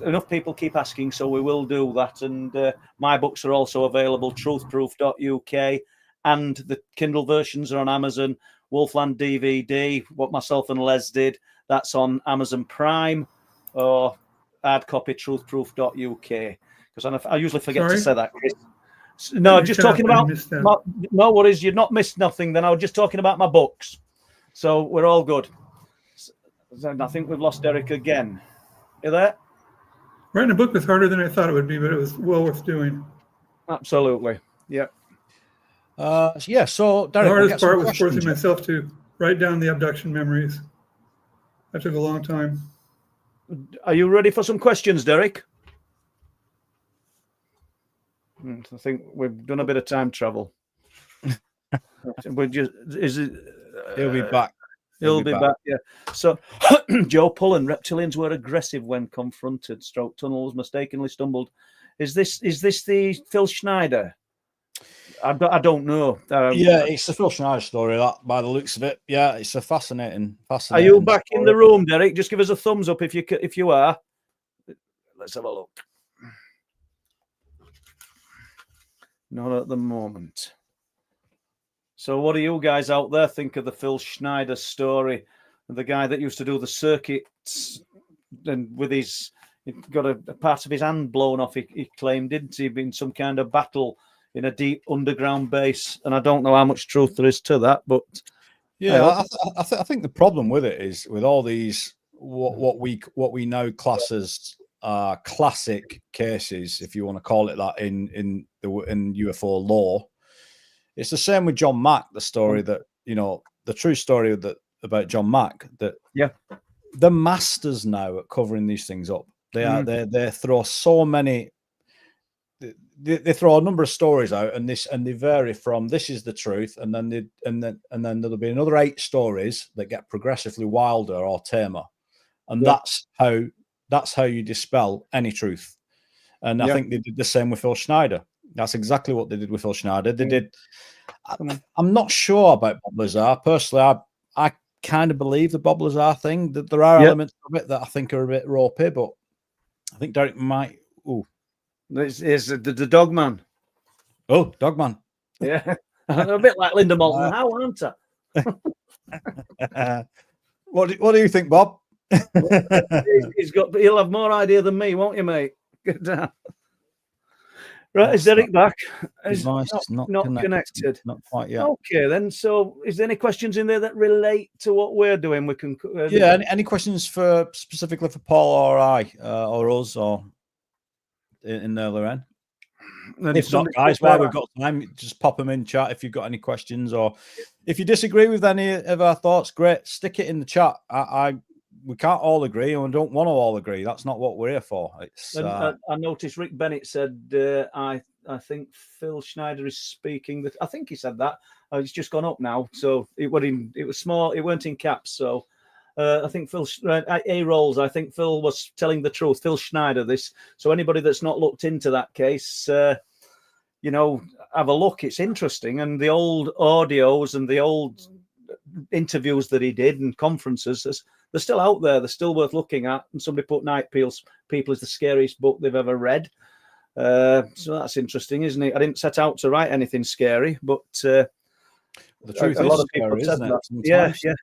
[SPEAKER 1] Enough people keep asking, so we will do that. And my books are also available, truthproof.uk, and the Kindle versions are on Amazon. Wolfland DVD, what myself and Les did, that's on Amazon Prime, or hard copy, truthproof.uk. Because I usually forget to say that, Chris. No, just talking about... No worries, you've not missed nothing. Then I was just talking about my books. So we're all good. I think we've lost Derek again. You there?
[SPEAKER 3] Writing a book was harder than I thought it would be, but it was well worth doing.
[SPEAKER 1] Absolutely. Yeah.
[SPEAKER 2] So Derek,
[SPEAKER 3] the hardest part was forcing myself to write down the abduction memories. That took a long time.
[SPEAKER 1] Are you ready for some questions, Derek? I think we've done a bit of time travel.
[SPEAKER 2] He'll be back.
[SPEAKER 1] He'll be back, yeah. So, Joe Pullen, reptilians were aggressive when confronted. Tunnels mistakenly stumbled. Is this the Phil Schneider? I don't know.
[SPEAKER 2] Yeah, it's the Phil Schneider story, that, by the looks of it. Yeah, it's a fascinating.
[SPEAKER 1] Are you back in the room, Derek? Just give us a thumbs up if you are. Let's have a look. Not at the moment. So what do you guys out there think of the Phil Schneider story? The guy that used to do the circuits and with he got a part of his hand blown off, he claimed, didn't he, in some kind of battle in a deep underground base. And I don't know how much truth there is to that, but
[SPEAKER 2] yeah, I think the problem with it is with all these what we now class as classic cases, if you want to call it that, in UFO lore. It's the same with John Mack, the story that, the true story about John Mack, that the masters now at covering these things up. They throw so many. They throw a number of stories out, and they vary from this is the truth, and then there'll be another 8 stories that get progressively wilder or tamer, and that's how you dispel any truth. And I think they did the same with Phil Schneider. That's exactly what they did with Phil Schneider. They did. I'm not sure about Bob Lazar personally. I kind of believe the Bob Lazar thing. That there are elements of it that I think are a bit ropey, but I think Derek might. Ooh.
[SPEAKER 1] Is the dog man?
[SPEAKER 2] Oh, dog man.
[SPEAKER 1] Yeah, a bit like Linda Moulton. How aren't I?
[SPEAKER 2] What do you think, Bob?
[SPEAKER 1] He'll have more idea than me, won't you, mate? Get down. Right, is Derek back? Is
[SPEAKER 2] not
[SPEAKER 1] connected.
[SPEAKER 2] Not quite yet.
[SPEAKER 1] Okay, then. So, is there any questions in there that relate to what we're doing? We can.
[SPEAKER 2] Any questions specifically for Paul or I or us or in there, Lorraine? If not, guys, while we've got time, just pop them in chat if you've got any questions, or if you disagree with any of our thoughts, great, stick it in the chat. We can't all agree, and we don't want to all agree. That's not what we're here for.
[SPEAKER 1] I noticed Rick Bennett said, I think Phil Schneider is speaking. I think he said that. It's just gone up now, so it was small. It weren't in caps, so. I think Phil A-Rolls. I think Phil was telling the truth. Phil Schneider. So anybody that's not looked into that case, have a look. It's interesting, and the old audios and the old interviews that he did and conferences, they're still out there. They're still worth looking at. And somebody put Night People is the scariest book they've ever read. So that's interesting, isn't it? I didn't set out to write anything scary, but.
[SPEAKER 2] The truth
[SPEAKER 1] a
[SPEAKER 2] is
[SPEAKER 1] lot of people
[SPEAKER 2] scary,
[SPEAKER 1] said
[SPEAKER 2] isn't
[SPEAKER 1] that.
[SPEAKER 2] it?
[SPEAKER 1] Yeah.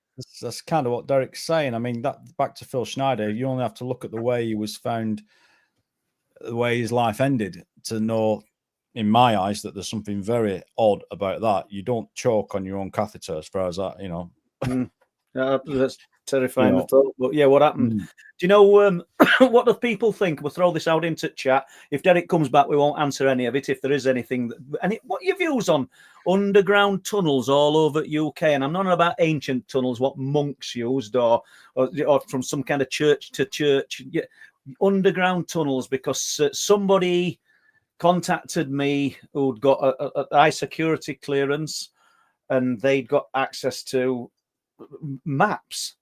[SPEAKER 2] That's kind of what Derek's saying. I mean, that back to Phil Schneider, you only have to look at the way he was found, the way his life ended, to know, in my eyes, that there's something very odd about that. You don't choke on your own catheter, as far as that,
[SPEAKER 1] That's terrifying to thought. But yeah, what happened? Do you know what do people think? We'll throw this out into chat. If Derek comes back, we won't answer any of it. If there is anything, what are your views on underground tunnels all over UK? And I'm not about ancient tunnels, what monks used, or from some kind of church to church. Yeah, underground tunnels, because somebody contacted me who'd got a high security clearance, and they'd got access to maps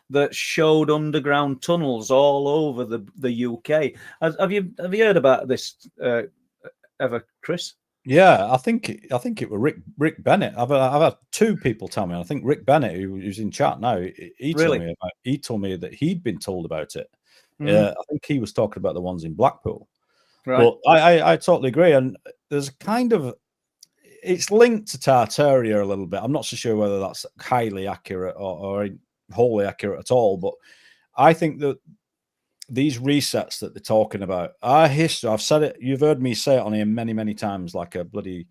[SPEAKER 1] that showed underground tunnels all over the UK. Have you heard about this ever, Chris?
[SPEAKER 2] Yeah, I think it was Rick Bennett. I've had 2 people tell me. I think Rick Bennett, who's in chat now, he told me that he'd been told about it. I think he was talking about the ones in Blackpool. Right. But I totally agree. And there's kind of, it's linked to Tartaria a little bit. I'm not so sure whether that's highly accurate or wholly accurate at all. But I think that these resets that they're talking about are history. I've said it. You've heard me say it on here many, many times, like a bloody,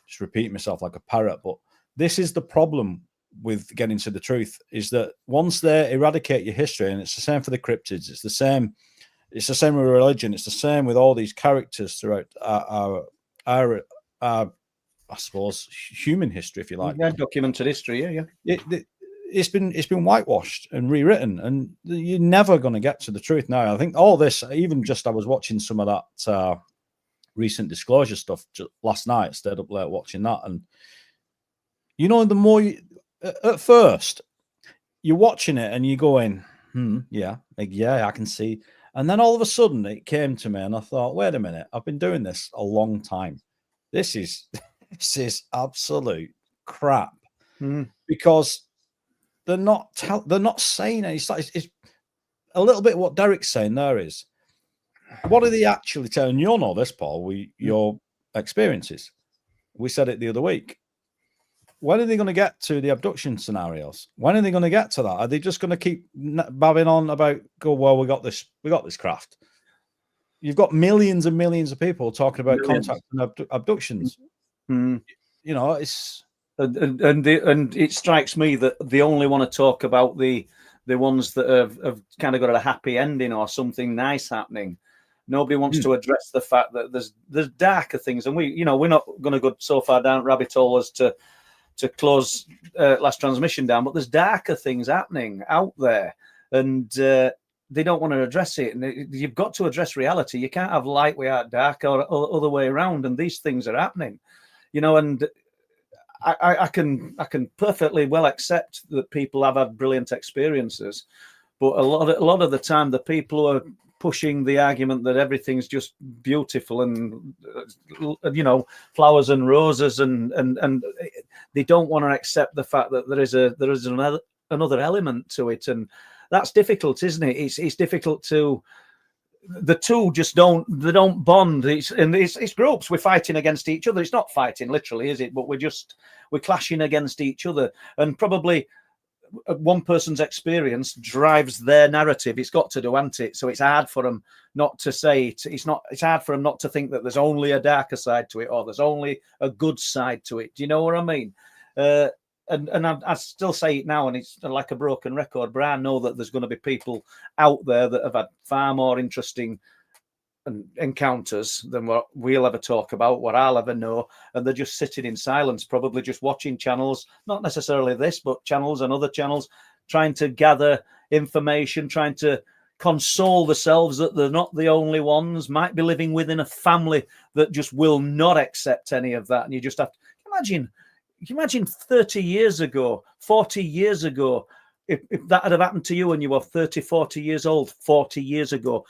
[SPEAKER 2] just repeat myself like a parrot. But this is the problem with getting to the truth, is that once they eradicate your history, and it's the same for the cryptids, it's the same with religion, it's the same with all these characters throughout our I suppose human history, if you like.
[SPEAKER 1] Yeah, documented history, yeah.
[SPEAKER 2] It's been whitewashed and rewritten, and you're never going to get to the truth now. I think all this, even just I was watching some of that recent disclosure stuff last night, stayed up late watching that, and the more at first you're watching it and you're going, yeah, I can see, and then all of a sudden it came to me, and I thought, wait a minute, I've been doing this a long time. This is absolute crap, because they're not saying it. It's a little bit what Derek's saying there is, what are they actually telling? You'll know this, Paul, your experiences. We said it the other week. When are they going to get to the abduction scenarios? When are they going to get to that? Are they just going to keep babbling on about, we got this craft? you've got millions and millions of people talking about
[SPEAKER 1] Millions.
[SPEAKER 2] contact and abductions.
[SPEAKER 1] Mm.
[SPEAKER 2] You know, it's
[SPEAKER 1] and it strikes me that they only want to talk about the ones that have kind of got a happy ending or something nice happening. Nobody wants to address the fact that there's darker things, and we're not going to go so far down rabbit hole as to close last transmission down, but there's darker things happening out there, and they don't want to address it. And you've got to address reality. You can't have light without dark, or other way around. And these things are happening, and I can perfectly well accept that people have had brilliant experiences, but a lot of the time, the people who are pushing the argument that everything's just beautiful and flowers and roses and they don't want to accept the fact that there is another element to it, and that's difficult, isn't it? It's difficult to. The two just don't bond. It's groups. We're fighting against each other. It's not fighting literally, is it? But we're clashing against each other, and probably one person's experience drives their narrative. It's got to do, hasn't it? So it's hard for them not to say it. It's hard for them not to think that there's only a darker side to it, or there's only a good side to it. Do you know what I mean? And I still say it now, and it's like a broken record, but I know that there's going to be people out there that have had far more interesting encounters than what we'll ever talk about, what I'll ever know, and they're just sitting in silence, probably just watching channels, not necessarily this, but channels and other channels, trying to gather information, trying to console themselves that they're not the only ones, might be living within a family that just will not accept any of that. And you just have to imagine 30 years ago, 40 years ago, if that had happened to you when you were 30, 40 years old, 40 years ago,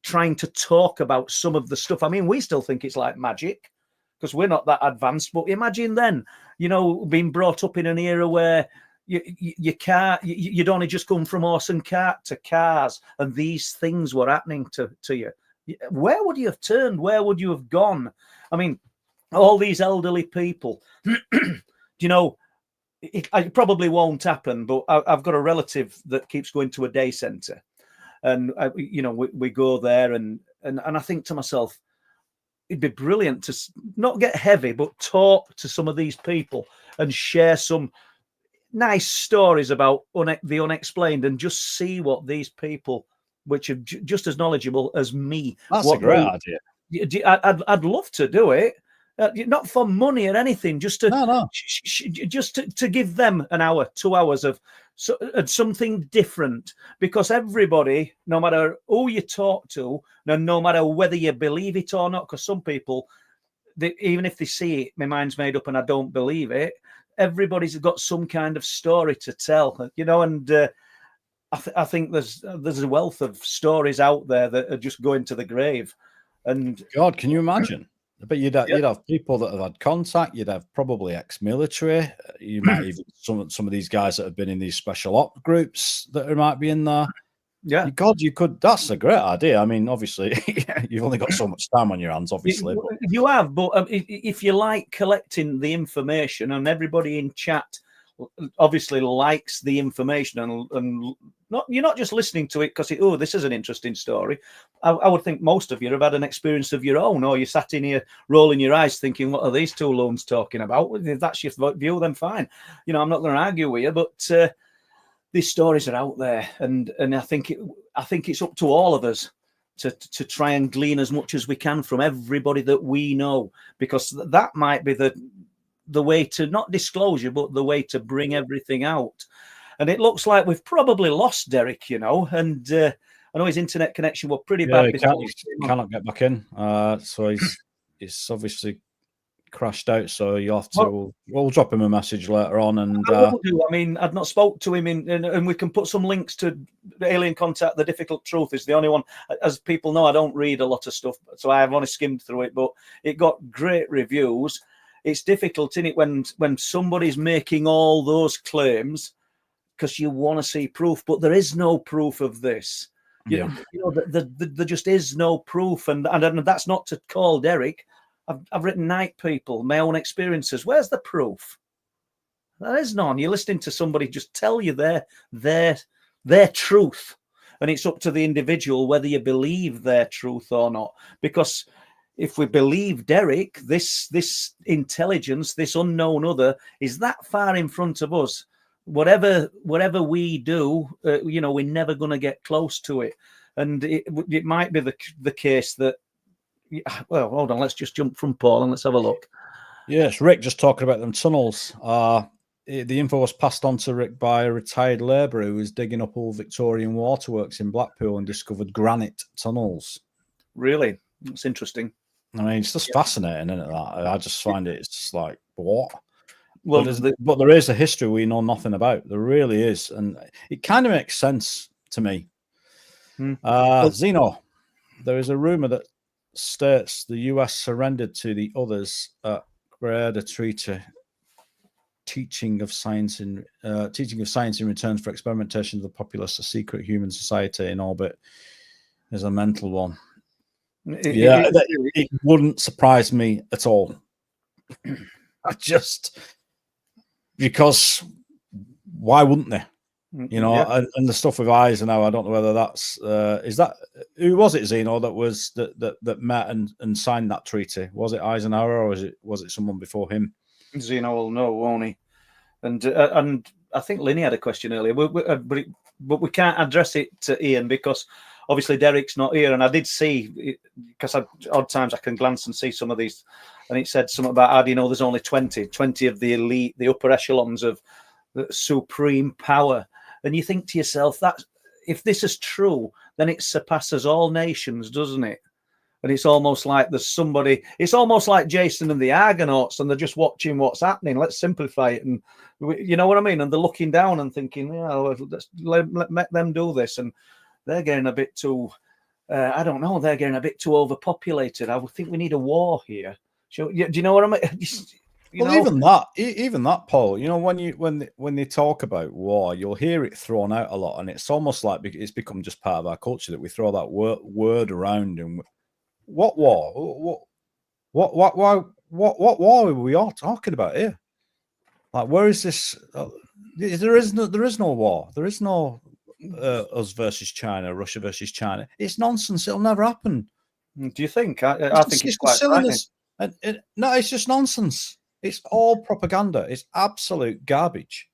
[SPEAKER 1] trying to talk about some of the stuff. I mean, we still think it's like magic because we're not that advanced, but imagine then, being brought up in an era where you'd only just come from horse and cart to cars, and these things were happening to you. Where would you have turned? Where would you have gone? I mean, all these elderly people, it probably won't happen, but I've got a relative that keeps going to a day centre, and we go there, and I think to myself, it'd be brilliant to not get heavy, but talk to some of these people and share some nice stories about the unexplained, and just see what these people, which are just as knowledgeable as me.
[SPEAKER 2] That's a great idea.
[SPEAKER 1] I'd love to do it. Not for money or anything, just to just to give them an hour, 2 hours of something different, because everybody, no matter who you talk to, no matter whether you believe it or not, because some people, even if they see it, my mind's made up and I don't believe it, everybody's got some kind of story to tell, and I think there's a wealth of stories out there that are just going to the grave. And
[SPEAKER 2] God, can you imagine? But you'd have people that have had contact. You'd have probably ex-military. You might even some of these guys that have been in these special op groups that might be in there.
[SPEAKER 1] Yeah,
[SPEAKER 2] God, you could. That's a great idea. I mean, obviously, you've only got so much time on your hands, obviously.
[SPEAKER 1] You have, but if you like collecting the information, and everybody in chat obviously likes the information, and you're not just listening to it because this is an interesting story. I would think most of you have had an experience of your own, or you sat in here rolling your eyes thinking, what are these two loons talking about? If that's your view, then fine. I'm not going to argue with you, but these stories are out there, and I think it's up to all of us to try and glean as much as we can from everybody that we know, because that might be the way to, not disclosure, but the way to bring everything out. And it looks like we've probably lost Derek, and I know his internet connection was pretty bad.
[SPEAKER 2] He cannot get back in. So he's obviously crashed out. So you have to. We'll drop him a message later on. And
[SPEAKER 1] I will do. I mean, I've not spoke to him, and we can put some links to Alien Contact. The Difficult Truth is the only one. As people know, I don't read a lot of stuff, so I have only skimmed through it. But it got great reviews. It's difficult, isn't it, when somebody's making all those claims, because you want to see proof, but there is no proof of this. There just is no proof, and that's not to call Derek. I've written Night People, my own experiences. Where's the proof? There is none. You're listening to somebody just tell you their truth, and it's up to the individual whether you believe their truth or not. Because if we believe Derek, this intelligence, this unknown other, is that far in front of us. Whatever we do, we're never going to get close to it. And it might be the case that, well, hold on, let's just jump from Paul and let's have a look.
[SPEAKER 2] Yes, Rick just talking about them tunnels. The info was passed on to Rick by a retired labourer who was digging up old Victorian waterworks in Blackpool and discovered granite tunnels.
[SPEAKER 1] Really? That's interesting.
[SPEAKER 2] I mean, it's just fascinating, isn't it? That I just find it's just like, what?
[SPEAKER 1] Well,
[SPEAKER 2] but there is a history we know nothing about. There really is, and it kind of makes sense to me. Zeno, there is a rumor that states the US surrendered to the others at Breda Treaty, teaching of science in return for experimentation of the populace, a secret human society in orbit, is a mental one. It wouldn't surprise me at all. Because why wouldn't they? And the stuff with Eisenhower, I don't know whether that's who was it, Zeno, that met and signed that treaty? Was it Eisenhower or was it someone before him?
[SPEAKER 1] Zeno will know, won't he? And I think Linny had a question earlier, but we can't address it to Ian because obviously Derek's not here. And I did see, because odd times I can glance and see some of these, and it said something about how do you know there's only 20 of the elite, the upper echelons of the supreme power. And you think to yourself, that if this is true, then it surpasses all nations, doesn't it? And it's almost like there's somebody, it's almost like Jason and the Argonauts, and they're just watching what's happening. Let's simplify it. And you know what I mean? And they're looking down and thinking, let's let them do this. And they're getting a bit too, I don't know, they're getting a bit too overpopulated. I would think we need a war here. Do you know what I mean?
[SPEAKER 2] Even that, Paul. When they talk about war, you'll hear it thrown out a lot, and it's almost like it's become just part of our culture that we throw that word around. And what war? What war are we all talking about here? Like, where is this? There is no war. There is no us versus China, Russia versus China. It's nonsense. It'll never happen.
[SPEAKER 1] Do you think? I think it's quite silliness.
[SPEAKER 2] No, it's just nonsense. It's all propaganda. It's absolute garbage.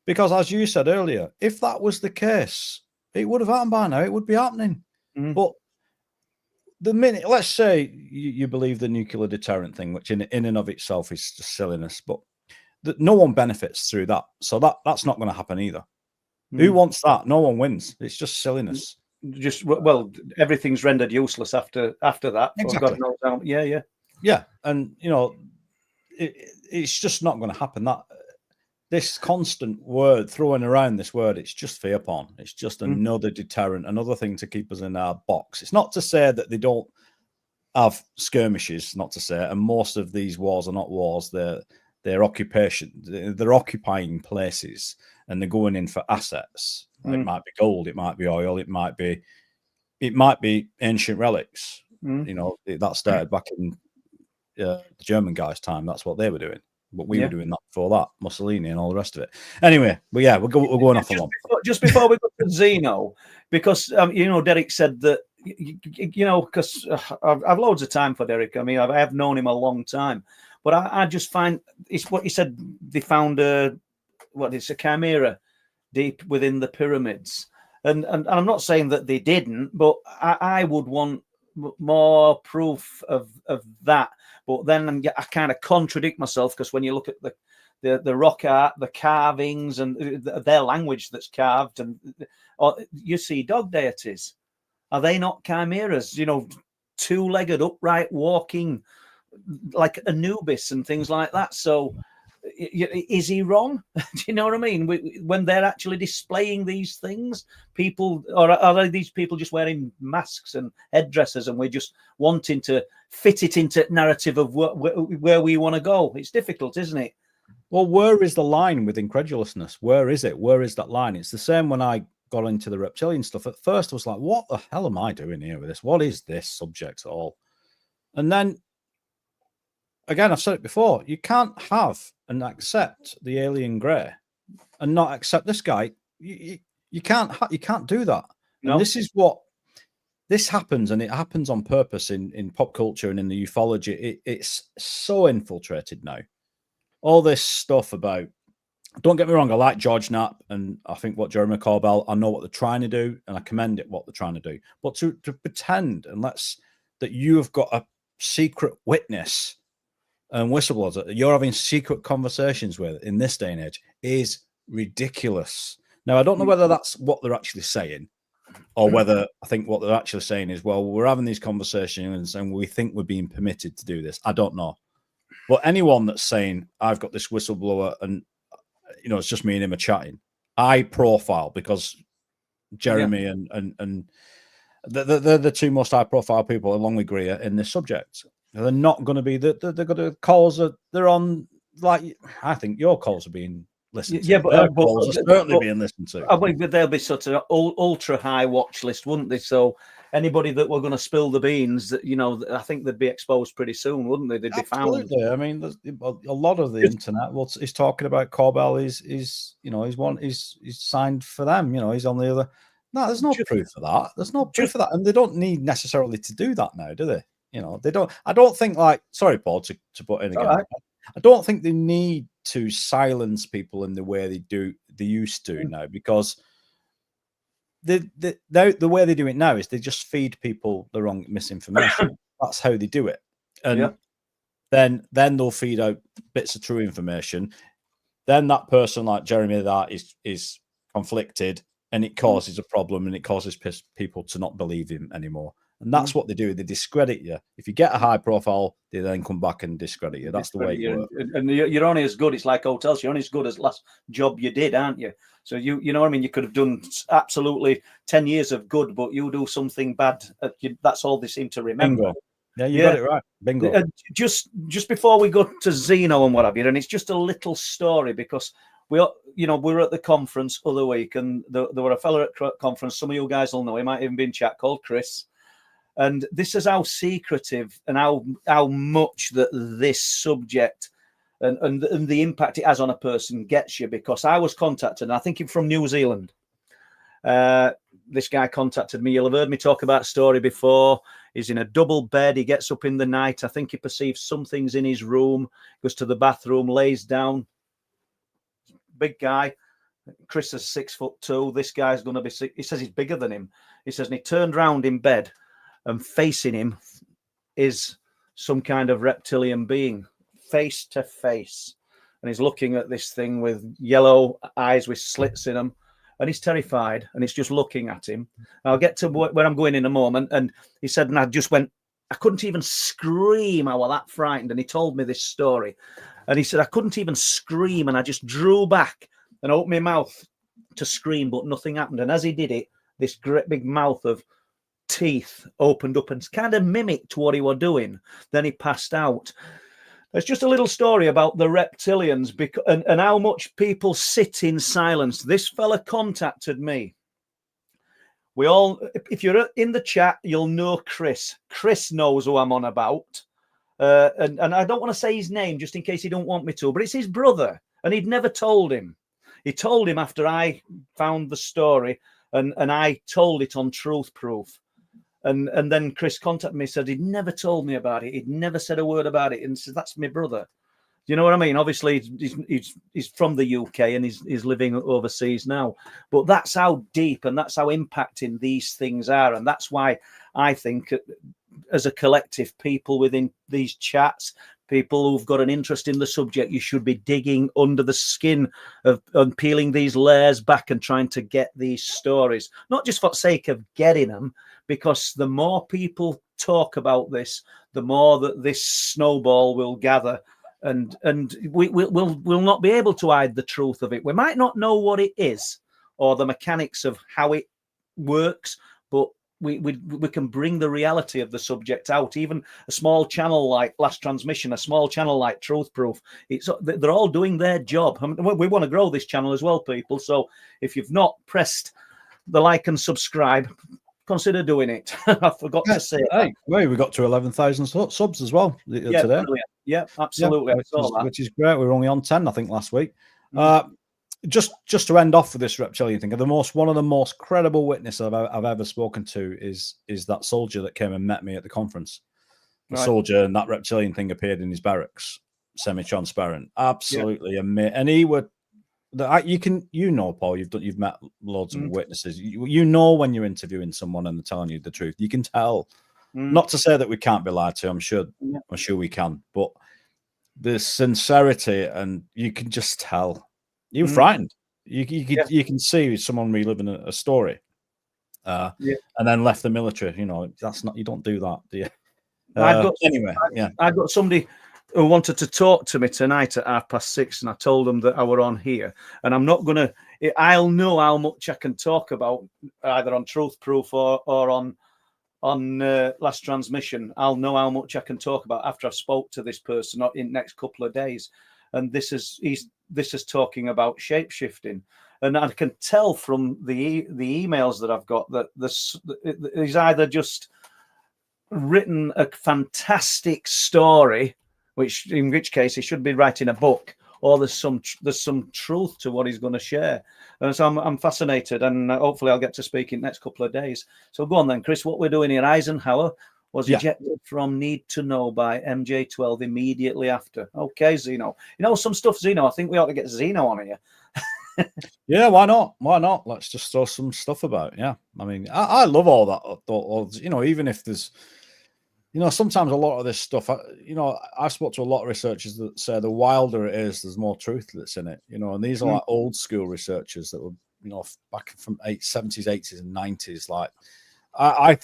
[SPEAKER 2] Because as you said earlier, if that was the case, it would have happened by now. It would be happening. But the minute, let's say you believe the nuclear deterrent thing, which in and of itself is just silliness, but no one benefits through that. So that's not going to happen either. Who wants that? No one wins. It's just silliness.
[SPEAKER 1] Everything's rendered useless after that.
[SPEAKER 2] Exactly. Yeah. And it's just not going to happen. That this constant word throwing around this word, it's just fear porn. It's just another deterrent, another thing to keep us in our box. It's not to say that they don't have skirmishes, not to say, and most of these wars are not wars. They're occupation. They're occupying places, and they're going in for assets. It might be gold, it might be oil, it might be ancient relics. That started back in the German guys' time. That's what they were doing. But we were doing that before that, Mussolini and all the rest of it. Anyway, but yeah, we're going off along.
[SPEAKER 1] Just before we go to Zeno, because Derek said that because I've loads of time for Derek. I mean, I have known him a long time, but I just find it's what he said. They found a chimera deep within the pyramids, and I'm not saying that they didn't, but I would want more proof of that. But then I kind of contradict myself, because when you look at the rock art, the carvings, and their language that's carved, and you see dog deities. Are they not chimeras? Two-legged, upright, walking like Anubis and things like that. So is he wrong? Do you know what I mean? When they're actually displaying these things, or are these people just wearing masks and headdresses, and we're just wanting to fit it into narrative of where we want to go? It's difficult, isn't it?
[SPEAKER 2] Well, where is the line with incredulousness? Where is it? Where is that line? It's the same when I got into the reptilian stuff. At first, I was like, what the hell am I doing here with this? What is this subject at all? And then, again, I've said it before, you can't have and accept the alien grey and not accept this guy. You can't do that.
[SPEAKER 1] No.
[SPEAKER 2] And this happens, and it happens on purpose in pop culture and in the ufology. It's so infiltrated now. All this stuff about, don't get me wrong, I like George Knapp, and I think what Jeremy Corbell, I know what they're trying to do, and I commend it what they're trying to do. But to pretend that you have got a secret witness and whistleblowers that you're having secret conversations with in this day and age is ridiculous. Now, I don't know whether that's what they're actually saying, or whether I think what they're actually saying is, well, we're having these conversations and we think we're being permitted to do this. I don't know. But anyone that's saying, I've got this whistleblower and, it's just me and him are chatting, high profile, because Jeremy and they're the two most high profile people along with Greer in this subject. They're not going to be, they're going to calls that they're on, like, I think your calls are being listened to.
[SPEAKER 1] Yeah, but
[SPEAKER 2] calls are certainly being listened to.
[SPEAKER 1] I think they'll be sort of ultra high watch list, wouldn't they? So anybody that were going to spill the beans, I think they'd be exposed pretty soon, wouldn't they? They'd be found.
[SPEAKER 2] Absolutely. I mean, a lot of the internet is talking about Corbell he's signed for them. He's on the other. No, there's no proof of that. There's no proof of that, and they don't need necessarily to do that now, do they? They don't. I don't think, like, sorry, Paul, to put in again. Right. I don't think they need to silence people in the way they used to now, because the way they do it now is they just feed people the wrong misinformation. That's how they do it, and then they'll feed out bits of true information. Then that person, like Jeremy, that is conflicted, and it causes a problem, and it causes people to not believe him anymore. And that's what they do. They discredit you. If you get a high profile, they then come back and discredit you. That's the way it works.
[SPEAKER 1] And you're only as good. It's like hotels. You're only as good as last job you did, aren't you? So you know what I mean? You could have done absolutely 10 years of good, but you do something bad. That's all they seem to remember.
[SPEAKER 2] Bingo. Yeah, you got it right. Bingo.
[SPEAKER 1] Just before we go to Zeno and what have you, and it's just a little story, because we were at the conference other week, and there were a fella at conference. Some of you guys will know. He might even be in chat, called Chris. And this is how secretive and how much that this subject and the impact it has on a person gets you. Because I was contacted, and I think from New Zealand. This guy contacted me. You'll have heard me talk about a story before. He's in a double bed. He gets up in the night. I think he perceives something's in his room. Goes to the bathroom, lays down. Big guy. Chris is 6'2". This guy's going to be 6. He says he's bigger than him. He says, and he turned round in bed, and facing him is some kind of reptilian being, face to face. And he's looking at this thing with yellow eyes with slits in them. And he's terrified, and it's just looking at him. I'll get to where I'm going in a moment. And he said, and I couldn't even scream. I was that frightened. And he told me this story. And he said, I couldn't even scream. And I just drew back and opened my mouth to scream, but nothing happened. And as he did it, this great big mouth of teeth opened up and kind of mimicked what he was doing. Then he passed out. It's just a little story about the reptilians and how much people sit in silence. This fella contacted me. We all, if you're in the chat, you'll know Chris. Chris knows who I'm on about. And I don't want to say his name just in case he don't want me to, but it's his brother, and he'd never told him. He told him after I found the story, and I told it on Truth Proof. And then Chris contacted me, said he'd never told me about it. He'd never said a word about it. And said, that's my brother. You know what I mean? Obviously, he's from the UK and he's living overseas now. But that's how deep and that's how impacting these things are. And that's why I think as a collective, people within these chats, people who've got an interest in the subject, you should be digging under the skin of and peeling these layers back and trying to get these stories, not just for the sake of getting them, because the more people talk about this, the more that this snowball will gather, and we'll not be able to hide the truth of it. We might not know what it is or the mechanics of how it works, but we can bring the reality of the subject out. Even a small channel like Last Transmission, a small channel like Truth Proof, they're all doing their job. I mean, we want to grow this channel as well, people. So if you've not pressed the like and subscribe, consider doing it. I forgot to say.
[SPEAKER 2] Hey, well, we got to 11,000 subs as well today.
[SPEAKER 1] Brilliant. Yeah, absolutely.
[SPEAKER 2] Yeah, which is great. We were only on 10, I think, last week. just to end off with this reptilian thing, one of the most credible witnesses I've ever spoken to is that soldier that came and met me at the conference. The soldier, and that reptilian thing appeared in his barracks, semi-transparent, absolutely amazing. And he would, Paul, you've met loads of witnesses. You know when you're interviewing someone and they're telling you the truth. You can tell. Not to say that we can't be lied to. I'm sure we can, but the sincerity, and you can just tell. You're frightened. You can see someone reliving a story, and then left the military. You know, you don't do that, do you?
[SPEAKER 1] I've got somebody who wanted to talk to me tonight at 6:30, and I told them that I were on here, and I'm not gonna. I'll know how much I can talk about either on Truth Proof or on Last Transmission. I'll know how much I can talk about after I've spoke to this person in the next couple of days. And this is talking about shape-shifting. And I can tell from the emails that I've got that he's either just written a fantastic story, in which case he should be writing a book, or there's some truth to what he's going to share. And so I'm fascinated, and hopefully I'll get to speak in the next couple of days. So go on then, Chris. What we're doing here, Eisenhower was ejected from Need to Know by MJ12 immediately after. Okay, Zeno. You know some stuff, Zeno. I think we ought to get Zeno on here.
[SPEAKER 2] Yeah, why not? Why not? Let's just throw some stuff about. Yeah, I mean, I love all that. You know, even if there's, you know, sometimes a lot of this stuff, I've spoke to a lot of researchers that say the wilder it is, there's more truth that's in it. You know, and these are like old school researchers that were, you know, back from 70s, 80s, and 90s. Like, I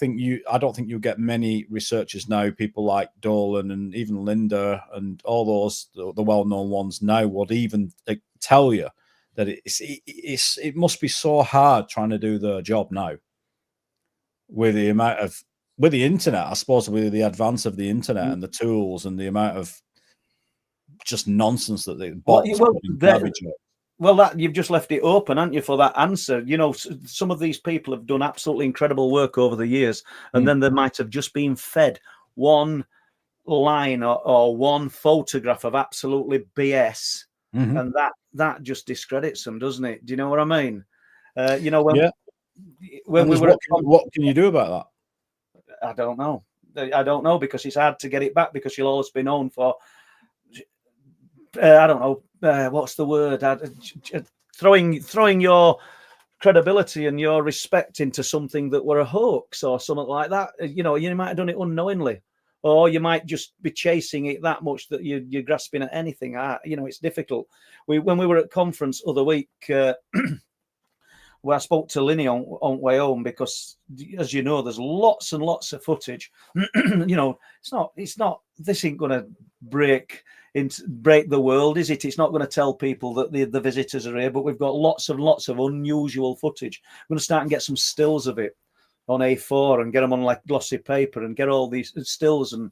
[SPEAKER 2] don't think you'll get many researchers now, people like Dolan and even Linda and all those, the well-known ones now would even tell you that it must be so hard trying to do the job now with the amount of, with the internet, I suppose, with the advance of the internet and the tools and the amount of just nonsense that they
[SPEAKER 1] Well, that you've just left it open, haven't you, for that answer? You know, some of these people have done absolutely incredible work over the years, and then they might have just been fed one line or one photograph of absolutely BS, and that just discredits them, doesn't it? Do you know what I mean? You know, when we were,
[SPEAKER 2] what can you do about
[SPEAKER 1] that? I don't know. I don't know, because it's hard to get it back, because you'll always be known for. I don't know. What's the word? Throwing your credibility and your respect into something that were a hoax or something like that. You know, you might have done it unknowingly, or you might just be chasing it that much that you're grasping at anything. You know, it's difficult. When we were at conference other week, where I spoke to Linny on way home, because, as you know, there's lots and lots of footage. You know, it's not. This ain't going to break the world, is it? It's not going to tell people that the visitors are here, but we've got lots and lots of unusual footage. I'm going to start and get some stills of it on A4 and get them on like glossy paper and get all these stills and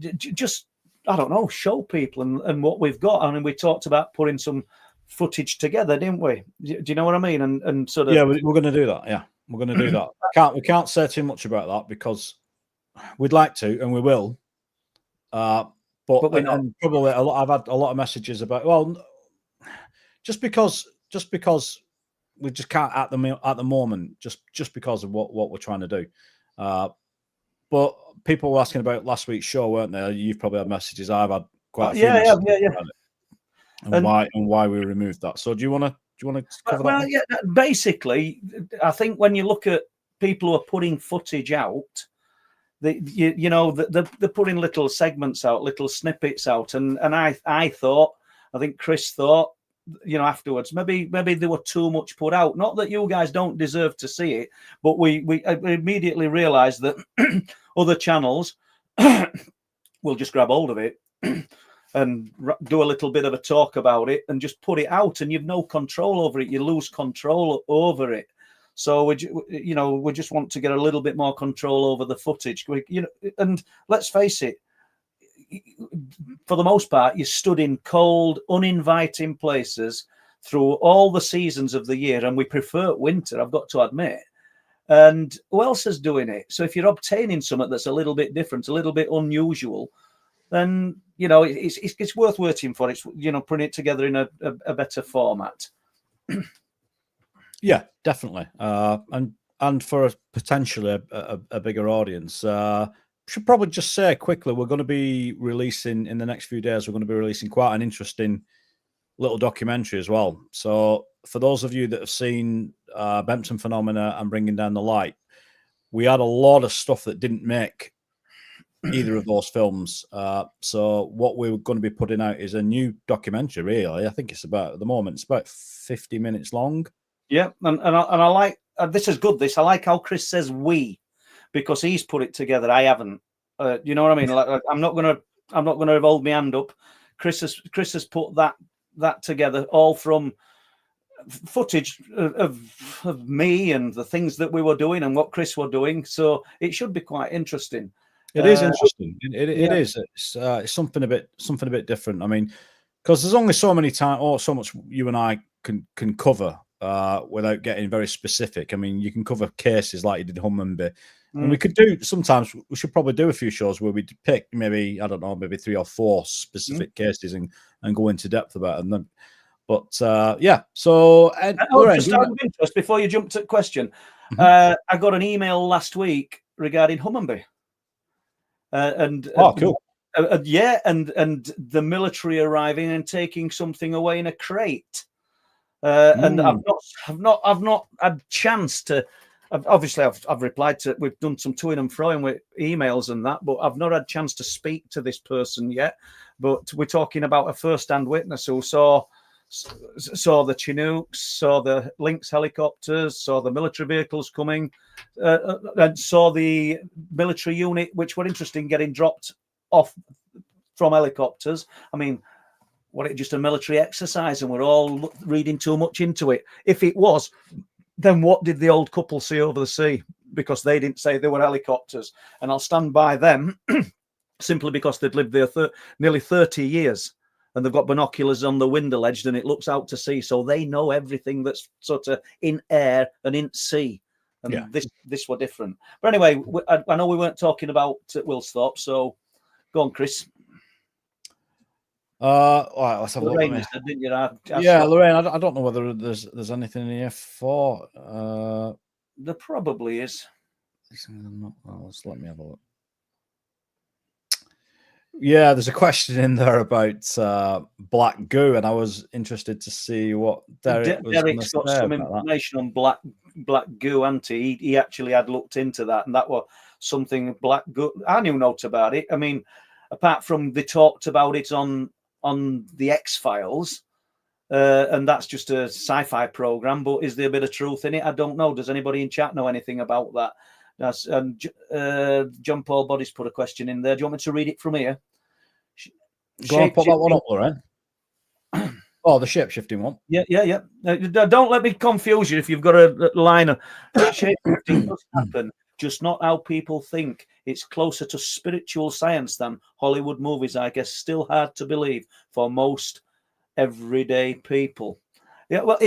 [SPEAKER 1] just, I don't know, show people and what we've got. I mean, we talked about putting some footage together, didn't we? Do you know what I mean? And sort of,
[SPEAKER 2] yeah, we're going to do that. Yeah, we're going to do that. We can't say too much about that, because we'd like to, and we will. But we're not. And probably I've had a lot of messages about, well, just because we just can't at the moment, just because of what we're trying to do. But people were asking about last week's show, weren't they? You've probably had messages. I've had quite a few messages about it, and why we removed that. So do you want to cover that?
[SPEAKER 1] Well, yeah, basically, I think when you look at people who are putting footage out, they're putting little segments out, little snippets out, and I think Chris thought, you know, afterwards, maybe there were too much put out. Not that you guys don't deserve to see it, but we immediately realised that other channels will just grab hold of it and do a little bit of a talk about it and just put it out, and you've no control over it. You lose control over it. So we just want to get a little bit more control over the footage. And let's face it, for the most part, you're stood in cold, uninviting places through all the seasons of the year, and we prefer winter, I've got to admit. And who else is doing it? So if you're obtaining something that's a little bit different, a little bit unusual, then, you know, it's worth waiting for. It's, you know, putting it together in a better format.
[SPEAKER 2] Yeah, definitely. And for potentially a bigger audience, should probably just say quickly, we're going to be releasing in the next few days. We're going to be releasing quite an interesting little documentary as well. So for those of you that have seen Bempton Phenomena and Bringing Down the Light, we had a lot of stuff that didn't make either of those films. So what we're going to be putting out is a new documentary, really. I think it's about, at the moment, it's about 50 minutes long.
[SPEAKER 1] Yeah, and I like, this is good, this. I like how Chris says we, because he's put it together. I haven't. You know what I mean? Like, I'm not gonna hold my hand up. Chris has put that together, all from footage of me and the things that we were doing and what Chris were doing. So it should be quite interesting.
[SPEAKER 2] It is interesting. It is. It's something a bit different. I mean, because there's only so many times or so much you and I can cover without getting very specific. I mean, you can cover cases like you did Hummingbee. And we could do, sometimes we should probably do a few shows where we pick maybe, I don't know, maybe 3 or 4 specific cases and go into depth about them. But yeah, so
[SPEAKER 1] just out of interest, before you jump to the question, I got an email last week regarding Hummingbee.
[SPEAKER 2] Cool.
[SPEAKER 1] Yeah, and the military arriving and taking something away in a crate. And I've not had chance to. Obviously, I've replied to. We've done some toing and froing with emails and that, but I've not had chance to speak to this person yet. But we're talking about a first-hand witness who saw the Chinooks, saw the Lynx helicopters, saw the military vehicles coming, and saw the military unit, which were interesting, getting dropped off from helicopters. I mean, what, it just a military exercise, and we're all reading too much into it? If it was, then what did the old couple see over the sea? Because they didn't say they were helicopters, and I'll stand by them simply because they'd lived there nearly 30 years. And they've got binoculars on the window ledge, and it looks out to sea. So they know everything that's sort of in air and in sea. And this were different. But anyway, I know we weren't talking about Wilsthorpe, so go on, Chris.
[SPEAKER 2] All right, let's have a look.
[SPEAKER 1] Lorraine, said, didn't you?
[SPEAKER 2] Lorraine, I don't know whether there's anything in here for.
[SPEAKER 1] There probably is.
[SPEAKER 2] Let me have a look. Yeah, there's a question in there about black goo, and I was interested to see what
[SPEAKER 1] Derek's got some information on black goo, hasn't he? He actually had looked into that, and that was something black goo. I knew note about it. I mean, apart from they talked about it on the X-Files, and that's just a sci-fi program. But is there a bit of truth in it? I don't know. Does anybody in chat know anything about that? John Paul Bodies put a question in there. Do you want me to read it from here?
[SPEAKER 2] Go on, put that one up, Lorraine. Oh, the shape-shifting one.
[SPEAKER 1] Yeah. Don't let me confuse you if you've got a line of shape-shifting does happen, just not how people think. It's closer to spiritual science than Hollywood movies, I guess. Still hard to believe for most everyday people. Yeah, well,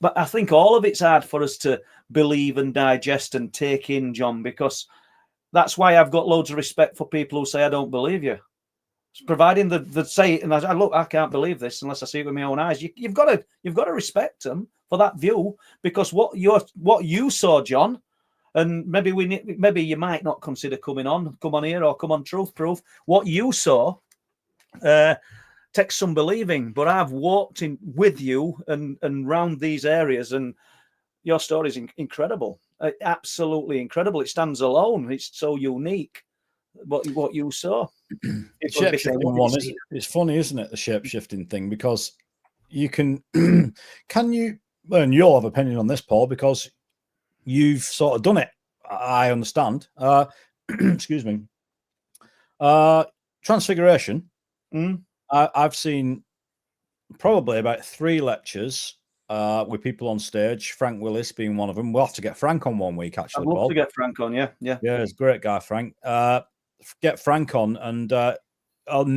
[SPEAKER 1] but I think all of it's hard for us to believe and digest and take in, John, because that's why I've got loads of respect for people who say I don't believe you. Providing the say it, and I can't believe this unless I see it with my own eyes. You've got to respect them for that view, because what you saw, John, and maybe you might not consider come on here or come on Truth Proof. What you saw takes some believing, but I've walked in with you and round these areas, and your story is incredible, absolutely incredible. It stands alone. It's so unique. What you saw.
[SPEAKER 2] It's funny, isn't it? The shape-shifting thing, because you can you, and you'll have opinion on this, Paul, because you've sort of done it. I understand. Excuse me. Transfiguration. I've seen probably about 3 lectures with people on stage, Frank Willis being one of them. We'll have to get Frank on one week, actually.
[SPEAKER 1] I'd love to get Frank on, yeah.
[SPEAKER 2] Yeah, he's a great guy, Frank. Get Frank on, and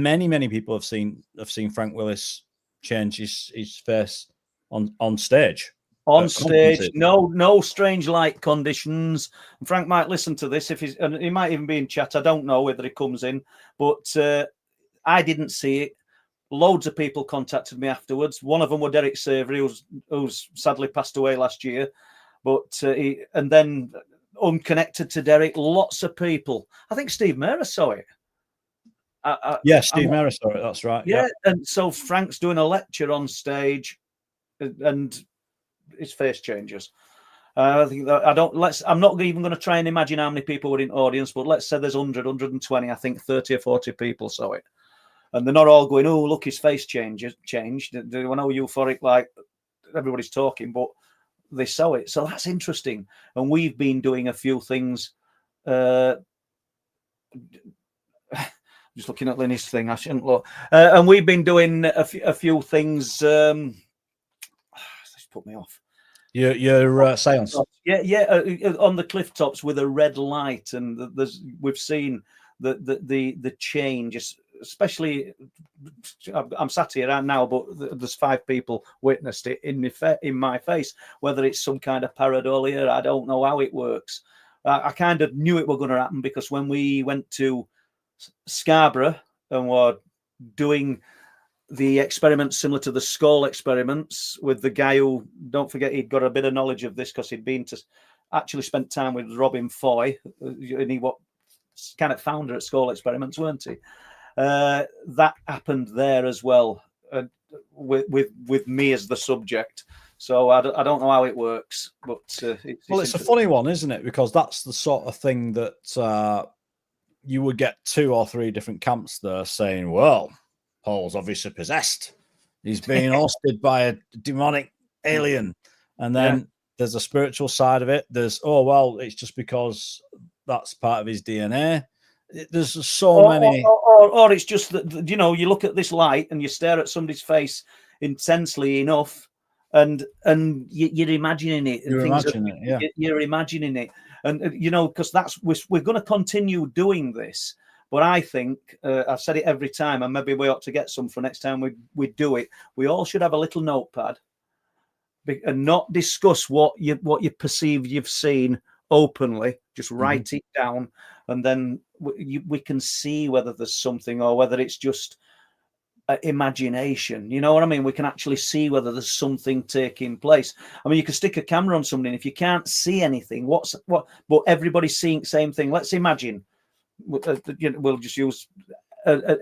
[SPEAKER 2] many people have seen Frank Willis change his face on stage.
[SPEAKER 1] On stage, no strange light conditions. Frank might listen to this and he might even be in chat. I don't know whether he comes in, but I didn't see it. loads of people contacted me afterwards. One of them was Derek Savory, who's sadly passed away last year. But and then unconnected to Derek, lots of people. I think Steve Mera saw it.
[SPEAKER 2] Steve Mera saw it. That's right.
[SPEAKER 1] Yeah, and so Frank's doing a lecture on stage, and his face changes. I think that I'm not even going to try and imagine how many people were in audience, but let's say there's 100, 120. I think 30 or 40 people saw it, and they're not all going, "Oh, look, his face changed." They were no euphoric like everybody's talking, but they saw it. So that's interesting. And we've been doing a few things. Just looking at Lenny's thing, I shouldn't look. And we've been doing a few things. This put me off.
[SPEAKER 2] Your seance.
[SPEAKER 1] On the cliff tops with a red light, and we've seen the change. Especially, I'm sat here right now, but there's 5 people witnessed it in my face. Whether it's some kind of pareidolia, I don't know how it works. I kind of knew it was going to happen because when we went to Scarborough and were doing the experiments similar to the skull experiments with the guy who, don't forget, he'd got a bit of knowledge of this because he'd been to actually spent time with Robin Foy, and he was kind of founder at Skull Experiments, weren't he? That happened there as well, with me as the subject. So I don't know how it works, but
[SPEAKER 2] it's a funny one, isn't it? Because that's the sort of thing that you would get 2 or 3 different camps there saying, "Well, Paul's obviously possessed. He's being hosted by a demonic alien," and then there's a spiritual side of it. There's, "Oh well, it's just because that's part of his DNA." There's so many,
[SPEAKER 1] or it's just that, you know, you look at this light and you stare at somebody's face intensely enough, and you're imagining it. You're imagining it, and you know, because we're going to continue doing this. But I think I've said it every time, and maybe we ought to get some for next time we do it. We all should have a little notepad and not discuss what you perceive you've seen openly. Just write it down, and then we can see whether there's something or whether it's just imagination. You know what I mean? We can actually see whether there's something taking place. I mean, you can stick a camera on something, and if you can't see anything, but everybody's seeing the same thing. Let's imagine. We'll just use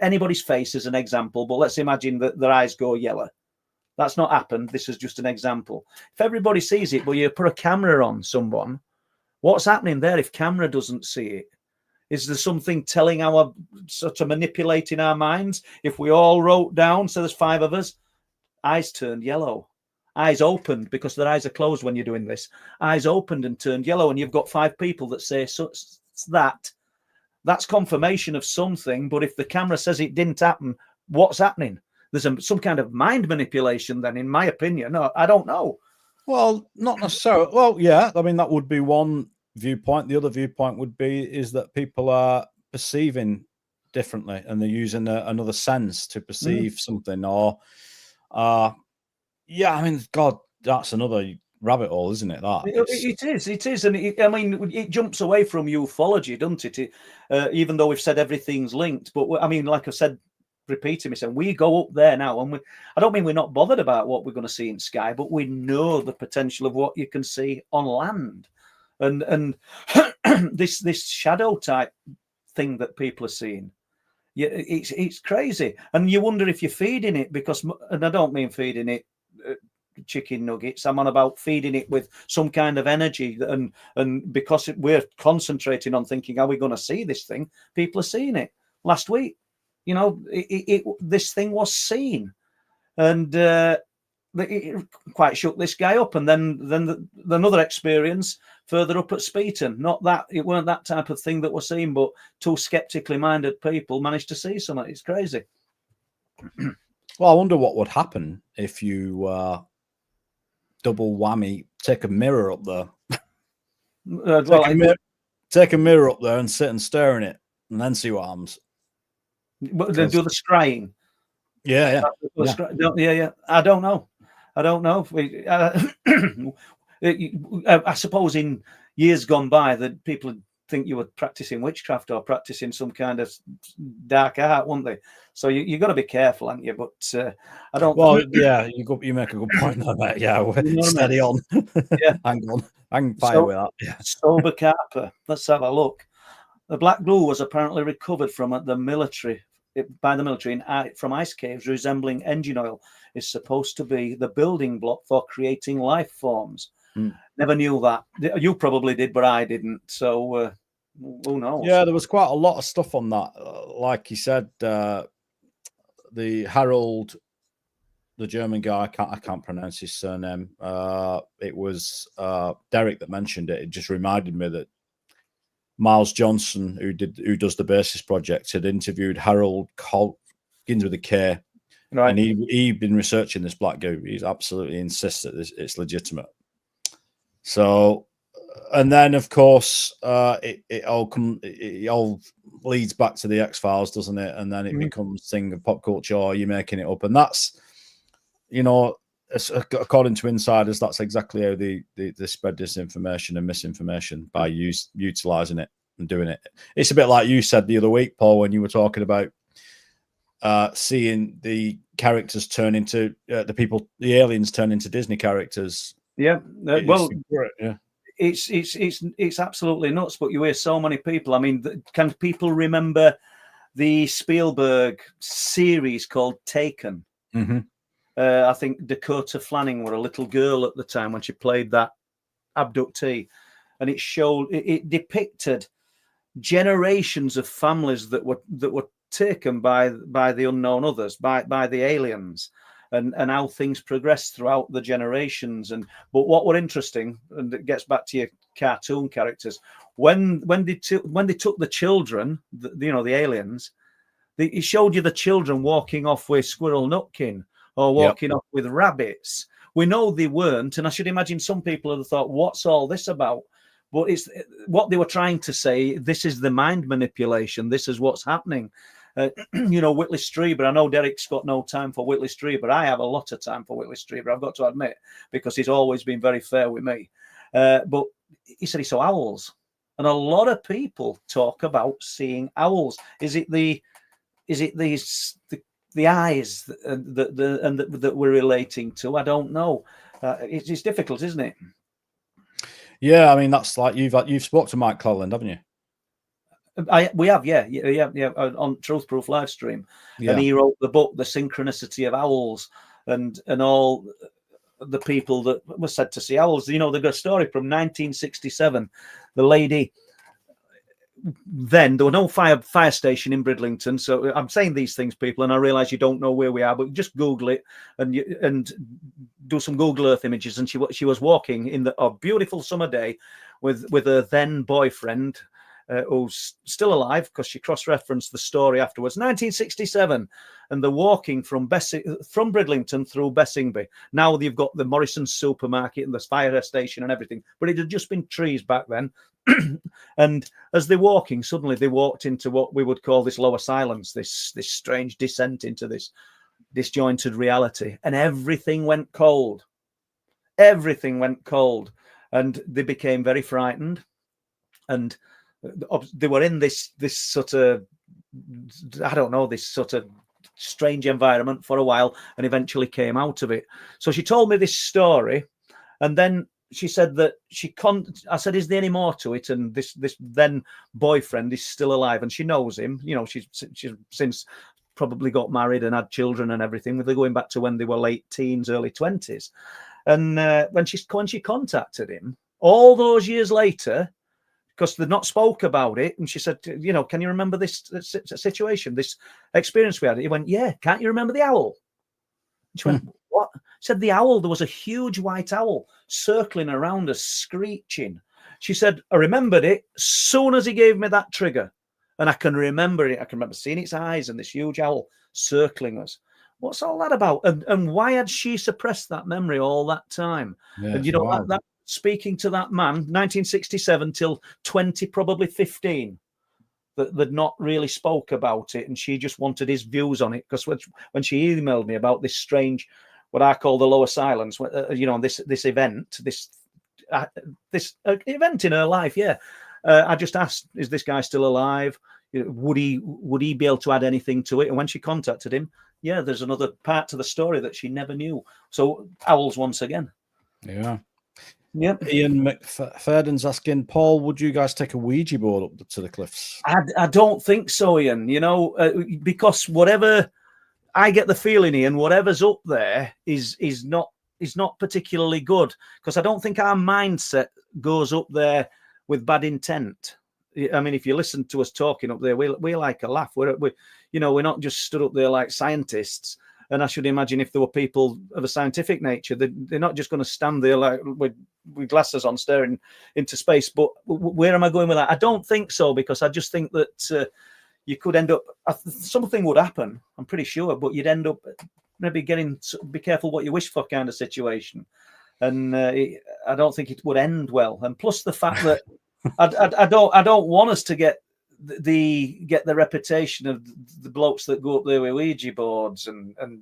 [SPEAKER 1] anybody's face as an example, but let's imagine that their eyes go yellow. That's not happened. This is just an example. If everybody sees it, but you put a camera on someone, what's happening there if camera doesn't see it? Is there something telling our, sort of manipulating our minds? If we all wrote down, so there's 5 of us, eyes turned yellow. Eyes opened, because their eyes are closed when you're doing this. Eyes opened and turned yellow, and you've got 5 people that say that's confirmation of something. But if the camera says it didn't happen, what's happening? There's some kind of mind manipulation then, in my opinion. No, I don't know.
[SPEAKER 2] Well, not necessarily. Well, yeah, I mean, that would be one viewpoint. The other viewpoint is that people are perceiving differently, and they're using another sense to perceive something. Or, I mean, God, that's another rabbit hole, isn't it?
[SPEAKER 1] It is, and it jumps away from ufology, doesn't it? Even though we've said everything's linked, but I mean, like I said, repeating myself, we go up there now, and I don't mean we're not bothered about what we're going to see in sky, but we know the potential of what you can see on land, and this shadow type thing that people are seeing. Yeah, it's crazy, and you wonder if you're feeding it, because, and I don't mean feeding it chicken nuggets. I'm on about feeding it with some kind of energy, and because we're concentrating on thinking, are we going to see this thing? People are seeing it. Last week, you know, this thing was seen, and it quite shook this guy up. And then another experience further up at Speeton. Not that it weren't that type of thing that was seen, but 2 skeptically minded people managed to see something. It's crazy.
[SPEAKER 2] Well, I wonder what would happen if you double whammy, take a mirror up there. Take a mirror up there and sit and stare in it, and then see what happens.
[SPEAKER 1] But they do the scrying.
[SPEAKER 2] Yeah.
[SPEAKER 1] I don't know. I suppose in years gone by that people think you were practicing witchcraft or practicing some kind of dark art, wouldn't they? So you got to be careful, haven't you? But I don't.
[SPEAKER 2] Well, yeah, you make a good point there, mate. Yeah,
[SPEAKER 1] You know what I
[SPEAKER 2] steady
[SPEAKER 1] mean?
[SPEAKER 2] on.
[SPEAKER 1] Yeah.
[SPEAKER 2] Hang on, hang fire with that. Yeah.
[SPEAKER 1] Sober Carper. Let's have a look. The black glue was apparently recovered from the military by the military from ice caves resembling engine oil. Is supposed to be the building block for creating life forms. Never knew that. You probably did, but I didn't. So who knows?
[SPEAKER 2] Yeah, there was quite a lot of stuff on that. Like you said, the Harold, the German guy, I can't pronounce his surname. It was Derek that mentioned it. It just reminded me that Miles Johnson, who does the Basis Project, had interviewed Harold begins with a K, right? And he'd been researching this black goo. He's absolutely insists that it's legitimate. So, and then of course, it all leads back to the X-Files, doesn't it? And then it becomes a thing of pop culture. Or you're making it up, and that's, you know, according to insiders, that's exactly how they spread disinformation and misinformation, by utilizing it and doing it. It's a bit like you said the other week, Paul, when you were talking about seeing the characters turn into the aliens turn into Disney characters.
[SPEAKER 1] Yeah, well,
[SPEAKER 2] yeah.
[SPEAKER 1] It's absolutely nuts. But you hear so many people. I mean, can people remember the Spielberg series called Taken?
[SPEAKER 2] Mm-hmm.
[SPEAKER 1] I think Dakota Fanning were a little girl at the time when she played that abductee, and it depicted generations of families that were taken by the unknown others, by the aliens, and how things progressed throughout the generations. But what were interesting, and it gets back to your cartoon characters, when they took the children, the aliens, it showed you the children walking off with Squirrel Nutkin or walking off with rabbits. We know they weren't, and I should imagine some people have thought, what's all this about? But it's what they were trying to say. This is the mind manipulation. This is what's happening. Whitley Strieber. I know Derek's got no time for Whitley Strieber. I have a lot of time for Whitley Strieber, I've got to admit, because he's always been very fair with me. But he said he saw owls, and a lot of people talk about seeing owls. Is it the eyes that we're relating to? I don't know. It's difficult, isn't it?
[SPEAKER 2] Yeah, I mean, that's like you've spoke to Mike Cleland, haven't you?
[SPEAKER 1] We have, yeah, on Truth Proof live stream, and he wrote the book, The Synchronicity of Owls, and all the people that were said to see owls. They've got a story from 1967. The lady. Then there were no fire station in Bridlington, so I'm saying these things, people, and I realize you don't know where we are, but just Google it and do some Google Earth images. And she was walking in a beautiful summer day with her then boyfriend, who's still alive, because she cross-referenced the story afterwards. 1967, and they're walking from Bridlington through Bessingby. Now they've got the Morrison's supermarket and the fire station and everything, but it had just been trees back then. And as they're walking, suddenly they walked into what we would call this lower silence, this strange descent into this disjointed reality, and everything went cold. Everything went cold, and they became very frightened, and they were in this sort of, I don't know, this sort of strange environment for a while, and eventually came out of it. So she told me this story, and then she said that I said, is there any more to it? And this then boyfriend is still alive, and she knows him. She's since probably got married and had children and everything. They're going back to when they were late teens, early 20s. And when she contacted him all those years later, because they'd not spoke about it, and she said, can you remember this situation, this experience we had? He went, yeah. Can't you remember the owl? She went, what? Said the owl, there was a huge white owl circling around us, screeching. She said, I remembered it as soon as he gave me that trigger. And I can remember it. I can remember seeing its eyes and this huge owl circling us. What's all that about? And why had she suppressed that memory all that time? Yeah, and that speaking to that man, 1967 till 2015, that not really spoke about it, and she just wanted his views on it. Because when she emailed me about this strange, what I call the lower silence, this event, this event in her life, I just asked, is this guy still alive? Would he be able to add anything to it? And when she contacted him, yeah, there's another part to the story that she never knew. So owls once again.
[SPEAKER 2] Yeah.
[SPEAKER 1] Yep.
[SPEAKER 2] Ian McFadden's asking, Paul, would you guys take a Ouija board up to the cliffs?
[SPEAKER 1] I don't think so, Ian. Because whatever I get the feeling, Ian, whatever's up there is not particularly good, because I don't think our mindset goes up there with bad intent. I mean, if you listen to us talking up there, we like a laugh. We're not just stood up there like scientists. And I should imagine if there were people of a scientific nature, they're not just going to stand there like with glasses on staring into space. But where am I going with that? I don't think so, because I just think that you could end up, something would happen, I'm pretty sure, but you'd end up maybe be careful what you wish for kind of situation. And I don't think it would end well. And plus the fact that I don't want us to get the reputation of the blokes that go up there with Ouija boards and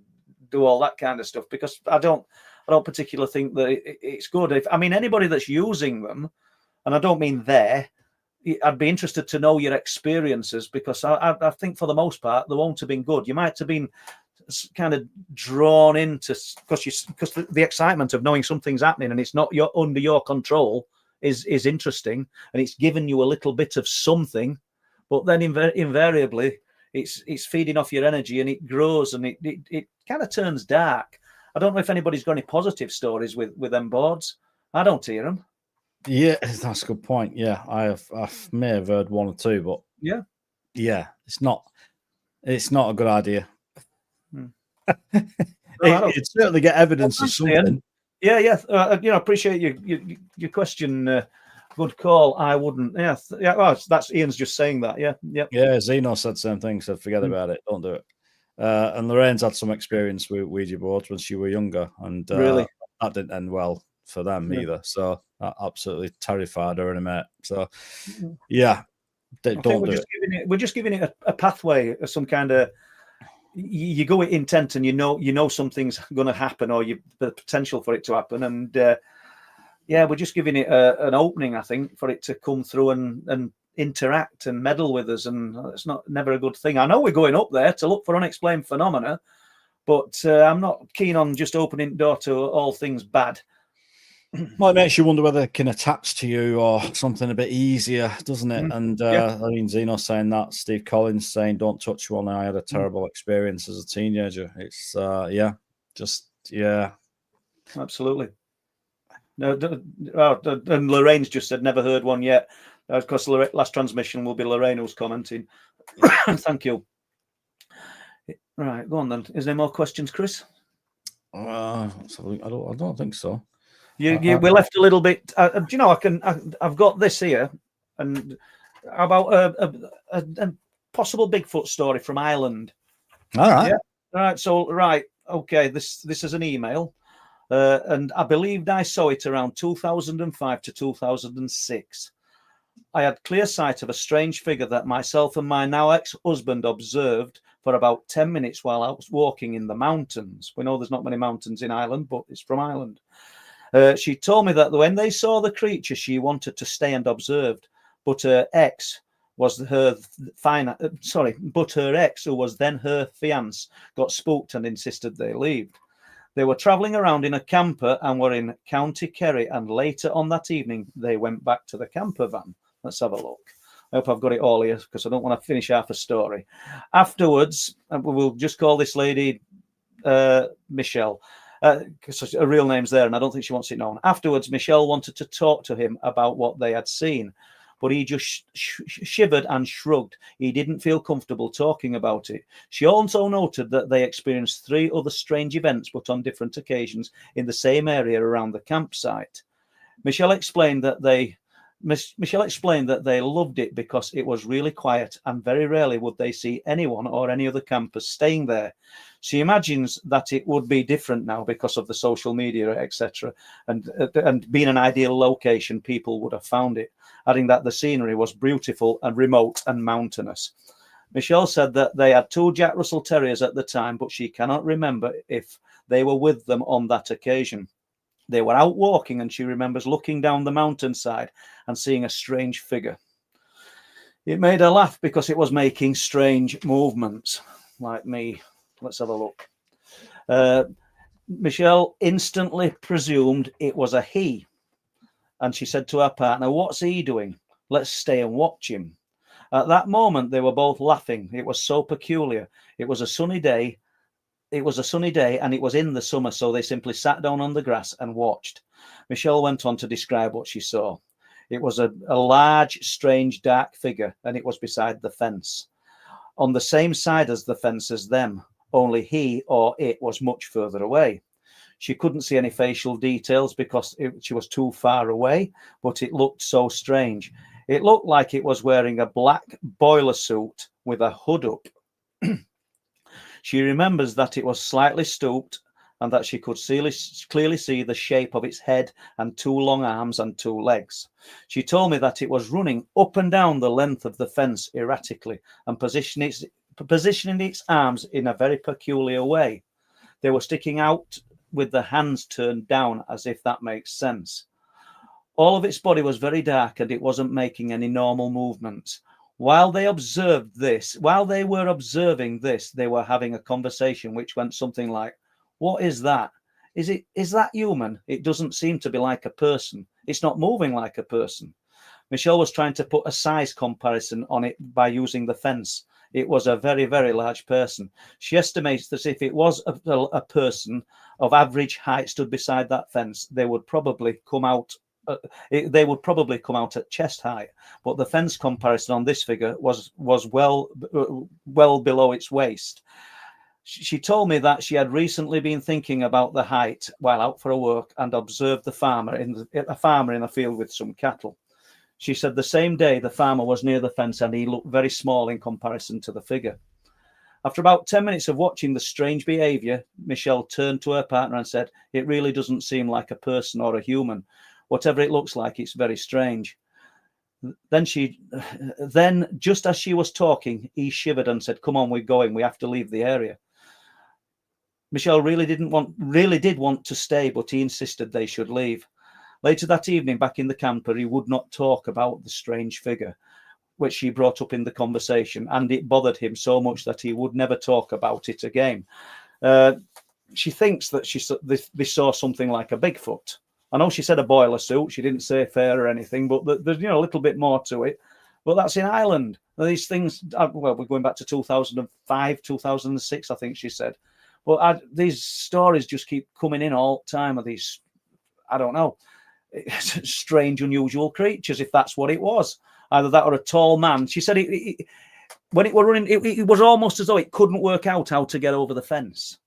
[SPEAKER 1] do all that kind of stuff, because I don't particularly think that it's good. Anybody that's using them, and I don't mean I'd be interested to know your experiences, because I think for the most part they won't have been good. You might have been kind of drawn into, because the excitement of knowing something's happening and it's not under your control is interesting, and it's given you a little bit of something. But then invariably, it's feeding off your energy, and it grows, and it kind of turns dark. I don't know if anybody's got any positive stories with them boards. I don't hear them.
[SPEAKER 2] Yeah, that's a good point. Yeah, I may have heard one or two, but yeah, it's not a good idea. It'd certainly get evidence of something.
[SPEAKER 1] Yeah. Appreciate your question. Good call. I wouldn't. Yeah. Well, that's Ian's just saying that. Yeah.
[SPEAKER 2] Zeno said the same thing. Said, forget about it. Don't do it. And Lorraine's had some experience with Ouija boards when she was younger, and
[SPEAKER 1] really,
[SPEAKER 2] that didn't end well for them either. So that absolutely terrified her and her mate. So yeah, don't do it.
[SPEAKER 1] We're just giving it a pathway, some kind of. You go with intent, and you know something's going to happen, or the potential for it to happen, and we're just giving it an opening, I think, for it to come through and interact and meddle with us, and it's never a good thing. I know we're going up there to look for unexplained phenomena, but I'm not keen on just opening the door to all things bad.
[SPEAKER 2] Well, it makes you wonder whether it can attach to you or something a bit easier, doesn't it? And Zeno saying that, Steve Collins saying, don't touch one. I had a terrible experience as a teenager. It's,
[SPEAKER 1] Absolutely. No, and Lorraine's just said, never heard one yet. Of course, last transmission will be Lorraine who's commenting. Thank you. Right, go on then. Is there more questions, Chris?
[SPEAKER 2] I don't think so.
[SPEAKER 1] We left a little bit. I've got this here, and about a possible Bigfoot story from Ireland.
[SPEAKER 2] All right.
[SPEAKER 1] Yeah. All right. So okay. This is an email, and I believed I saw it around 2005 to 2006. I had clear sight of a strange figure that myself and my now ex-husband observed for about 10 minutes while I was walking in the mountains. We know there's not many mountains in Ireland, but it's from Ireland. She told me that when they saw the creature, she wanted to stay and observed, but her ex, who was then her fiance, got spooked and insisted they leave. They were travelling around in a camper and were in County Kerry, and later on that evening, they went back to the camper van. Let's have a look. I hope I've got it all here, because I don't want to finish half a story. Afterwards, we'll just call this lady Michelle, because her real name's there, and I don't think she wants it known. Afterwards, Michelle wanted to talk to him about what they had seen, but he just shivered and shrugged. He didn't feel comfortable talking about it. She also noted that they experienced 3 other strange events, but on different occasions in the same area around the campsite. Michelle explained that they loved it because it was really quiet, and very rarely would they see anyone or any other campers staying there. She imagines that it would be different now because of the social media, etc., and being an ideal location, people would have found it, adding that the scenery was beautiful and remote and mountainous. Michelle said that they had 2 Jack Russell Terriers at the time, but she cannot remember if they were with them on that occasion. They were out walking, and she remembers looking down the mountainside and seeing a strange figure. It made her laugh because it was making strange movements, like me. Let's have a look. Michelle instantly presumed it was a he. And she said to her partner, "What's he doing? Let's stay and watch him." At that moment, they were both laughing. It was so peculiar. It was a sunny day. It was a sunny day and it was in the summer, so they simply sat down on the grass and watched. Michelle went on to describe what she saw. It was a large, strange, dark figure, and it was beside the fence, on the same side as the fence as them, only he or it was much further away. She couldn't see any facial details because she was too far away, but it looked so strange. It looked like it was wearing a black boiler suit with a hood up. She remembers that it was slightly stooped and that she could clearly see the shape of its head and 2 long arms and 2 legs. She told me that it was running up and down the length of the fence erratically and positioning its arms in a very peculiar way. They were sticking out with the hands turned down, as if that makes sense. All of its body was very dark and it wasn't making any normal movements. While they were observing this, they were having a conversation which went something like, "What is that? Is that human? It doesn't seem to be like a person. It's not moving like a person." Michelle was trying to put a size comparison on it by using the fence. It was a very, very large person. She estimates that if it was a person of average height stood beside that fence, they would probably come out at chest height. But the fence comparison on this figure was well below its waist. She told me that she had recently been thinking about the height while out for a walk and observed a farmer in a field with some cattle. She said the same day the farmer was near the fence and he looked very small in comparison to the figure. After about 10 minutes of watching the strange behavior, Michelle turned to her partner and said, "It really doesn't seem like a person or a human. Whatever it looks like, it's very strange." Then, just as she was talking, he shivered and said, "Come on, we're going. We have to leave the area." Michelle really did want to stay, but he insisted they should leave. Later that evening, back in the camper, he would not talk about the strange figure, which she brought up in the conversation, and it bothered him so much that he would never talk about it again. She thinks that they saw something like a Bigfoot. I know she said a boiler suit. She didn't say fair or anything, but there's a little bit more to it. But that's in Ireland. These things, well, we're going back to 2005, 2006, I think she said. But these stories just keep coming in all the time of these, I don't know, strange, unusual creatures, if that's what it was. Either that or a tall man. She said when it were running, it was almost as though it couldn't work out how to get over the fence.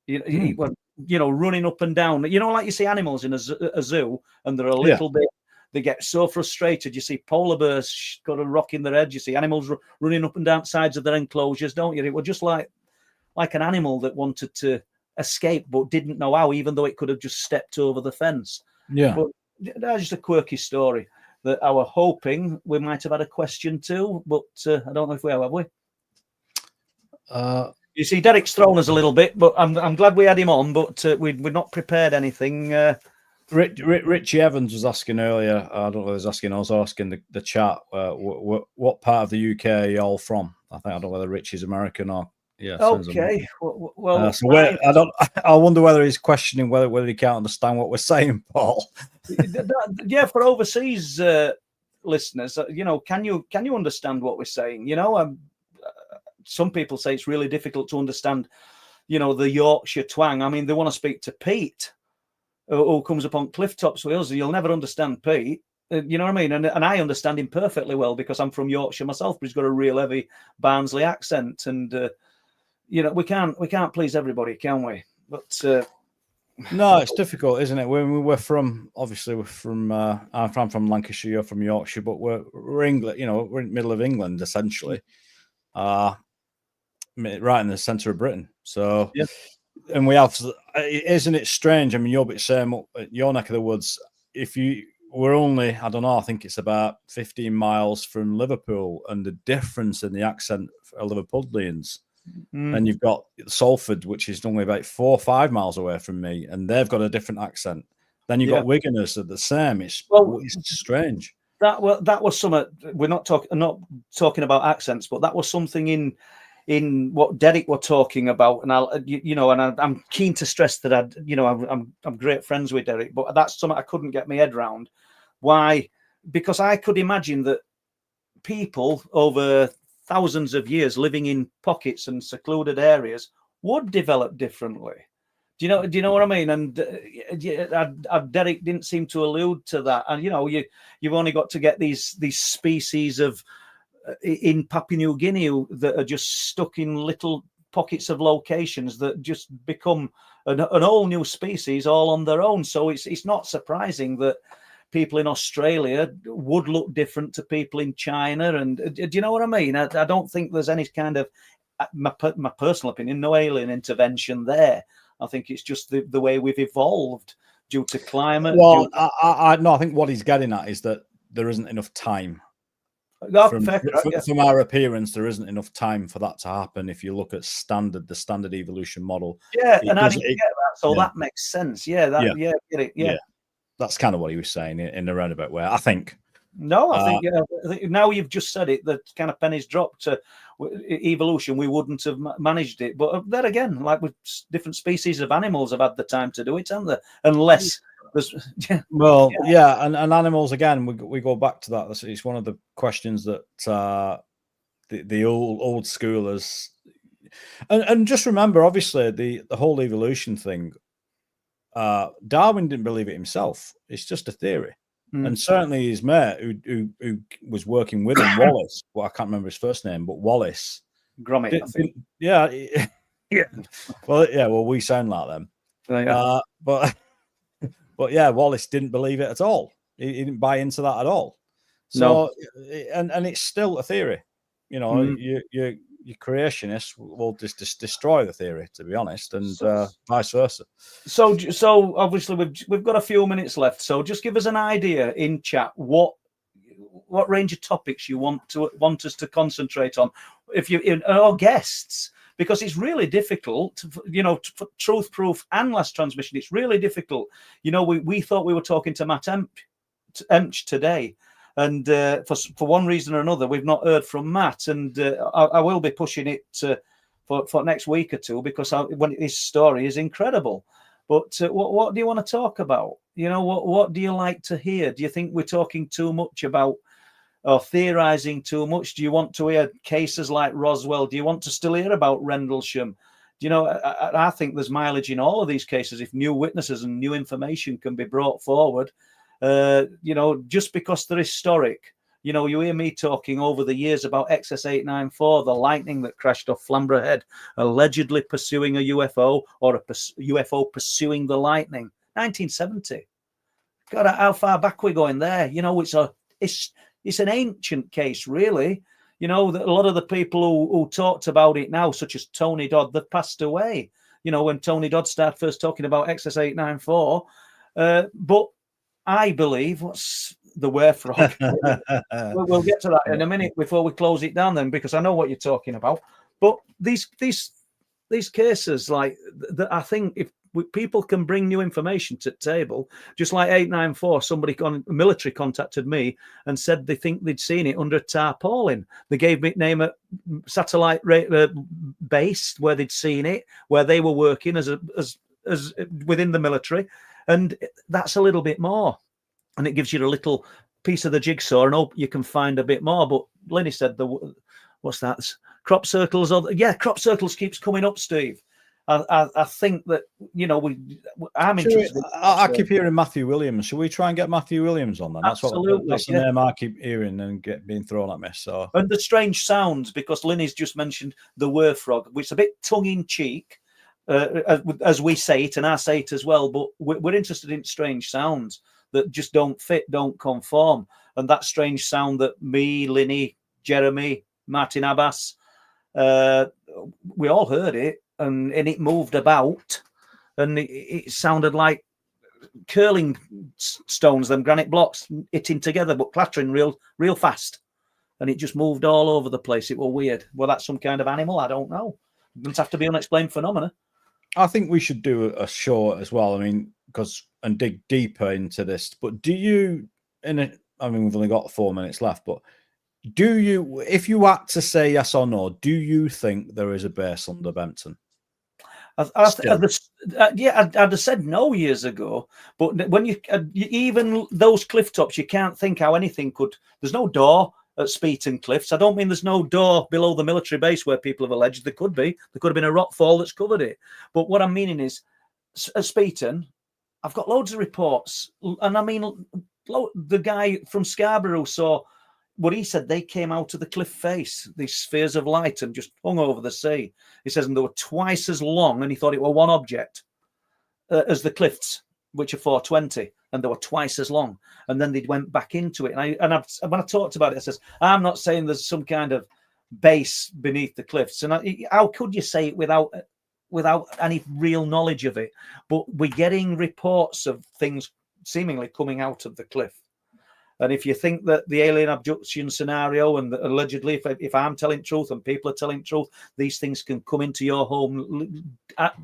[SPEAKER 1] It was, running up and down. Like you see animals in a zoo, and they're a little bit, they get so frustrated. You see polar bears got a rock in their head. You see animals running up and down sides of their enclosures, don't you? It was just like an animal that wanted to escape but didn't know how, even though it could have just stepped over the fence.
[SPEAKER 2] Yeah.
[SPEAKER 1] But that's just a quirky story that I was hoping we might have had a question too, but I don't know if we have we? You see, Derek's thrown us a little bit, but I'm glad we had him on, but we're not prepared anything.
[SPEAKER 2] Richie Evans was asking earlier, I don't know if he was asking, I was asking the chat, what part of the UK are you all from? I don't know whether Richie's American or... Yeah.
[SPEAKER 1] Okay. Well,
[SPEAKER 2] I wonder whether he's questioning whether he can't understand what we're saying, Paul.
[SPEAKER 1] Yeah, for overseas listeners, can you understand what we're saying? Some people say it's really difficult to understand, the Yorkshire twang. I mean, they want to speak to Pete, who comes up on cliff tops with us. You'll never understand Pete. You know what I mean? And I understand him perfectly well because I'm from Yorkshire myself, but he's got a real heavy Barnsley accent, and we can't please everybody, can we? But
[SPEAKER 2] no, it's difficult, isn't it? We're from I'm from Lancashire, you're from Yorkshire, but we're England. We're in the middle of England essentially, right in the centre of Britain. So,
[SPEAKER 1] yeah.
[SPEAKER 2] And we have, isn't it strange? I mean, you're saying your neck of the woods. We're only, I don't know, I think it's about 15 miles from Liverpool, and the difference in the accent for Liverpudlians. And you've got Salford, which is normally about 4 or 5 miles away from me, and they've got a different accent. Then you've got Wiganers that are the same. It's strange.
[SPEAKER 1] that was some. We're not talking about accents, but that was something in what Derek were talking about, and I'm keen to stress that I'm great friends with Derek, but that's something I couldn't get my head around. Why? Because I could imagine that people over thousands of years living in pockets and secluded areas would develop differently. Do you know what I mean? And Derek didn't seem to allude to that. And you've only got to get these species of in Papua New Guinea that are just stuck in little pockets of locations that just become an whole new species all on their own. So it's not surprising that people in Australia would look different to people in China. And do you know what I mean? I don't think there's any kind of, my personal opinion, no alien intervention there. I think it's just the way we've evolved due to climate.
[SPEAKER 2] Well, I think what he's getting at is that there isn't enough time. From our appearance, there isn't enough time for that to happen. If you look at the standard evolution model,
[SPEAKER 1] and I didn't get that, so that makes sense. Get it. Yeah,
[SPEAKER 2] that's kind of what he was saying in a roundabout way, I think.
[SPEAKER 1] No, I think now you've just said it, that kind of pennies dropped to evolution. We wouldn't have managed it, but then again, like with different species of animals, have had the time to do it, haven't they? Unless there's
[SPEAKER 2] and animals again. We go back to that. It's one of the questions that the old schoolers and just remember, obviously, the whole evolution thing. Darwin didn't believe it himself. It's just a theory. And certainly his mate, who was working with him, Wallace. Well, I can't remember his first name, but Wallace.
[SPEAKER 1] Gromit, I think.
[SPEAKER 2] Yeah. Well, we sound like them. But yeah, Wallace didn't believe it at all. He didn't buy into that at all. So, and it's still a theory. Your creationists will just destroy the theory, to be honest, and vice versa.
[SPEAKER 1] So obviously we've got a few minutes left. So just give us an idea in chat what range of topics you want us to concentrate on, if you or guests, because it's really difficult. For Truth Proof and Last Transmission, it's really difficult. We thought we were talking to Matt Emch today. And for one reason or another, we've not heard from Matt, and I will be pushing it for next week or two, because his story is incredible. But what do you want to talk about? What do you like to hear? Do you think we're talking too much about or theorizing too much? Do you want to hear cases like Roswell? Do you want to still hear about Rendlesham? I think there's mileage in all of these cases if new witnesses and new information can be brought forward. Just because they're historic. You hear me talking over the years about XS894, the lightning that crashed off Flamborough Head, allegedly pursuing a UFO, or a UFO pursuing the lightning. 1970. God, how far back we're going there? It's an ancient case, really. That a lot of the people who talked about it now, such as Tony Dodd, they've passed away. When Tony Dodd started first talking about XS894, but I believe what's the werefrog. We'll get to that in a minute before we close it down, then, because I know what you're talking about. But these cases, like that, I think if people can bring new information to the table, just like 894, military contacted me and said they think they'd seen it under a tarpaulin. They gave me name a satellite base where they'd seen it, where they were working as within the military. And that's a little bit more. And it gives you a little piece of the jigsaw, and hope you can find a bit more. But Lenny said, what's that? Crop circles. Crop circles keeps coming up, Steve. I think that, I'm interested.
[SPEAKER 2] I keep hearing Matthew Williams. Should we try and get Matthew Williams on then? That's the name I keep hearing and being thrown at me. So.
[SPEAKER 1] And the strange sounds, because Lenny's just mentioned the werefrog, which is a bit tongue-in-cheek. As we say it, and I say it as well, but we're interested in strange sounds that just don't fit, don't conform. And that strange sound that me, Linny, Jeremy, Martin Abbas, we all heard it, and it moved about, and it sounded like curling stones, them granite blocks hitting together, but clattering real fast. And it just moved all over the place. It was weird. Well, that's some kind of animal. I don't know. It doesn't have to be unexplained phenomena.
[SPEAKER 2] I think we should do a show as well. I mean, and dig deeper into this. But do you, and I mean, we've only got 4 minutes left, but do you, if you had to say yes or no, do you think there is a base under Benton?
[SPEAKER 1] Yeah, I'd have said no years ago. But when even those cliff tops, you can't think how anything could. There's no door at Speeton Cliffs. I don't mean there's no door below the military base where people have alleged there could be. There could have been a rock fall that's covered it. But what I'm meaning is, at Speeton, I've got loads of reports, and I mean, the guy from Scarborough saw what he said. They came out of the cliff face, these spheres of light, and just hung over the sea. He says, and they were twice as long, and he thought it were one object as the cliffs, which are 420, and they were twice as long. And then they went back into it. And when I talked about it, I says, I'm not saying there's some kind of base beneath the cliffs. And how could you say it without any real knowledge of it? But we're getting reports of things seemingly coming out of the cliff. And if you think that the alien abduction scenario, and allegedly, if I'm telling truth and people are telling truth, these things can come into your home,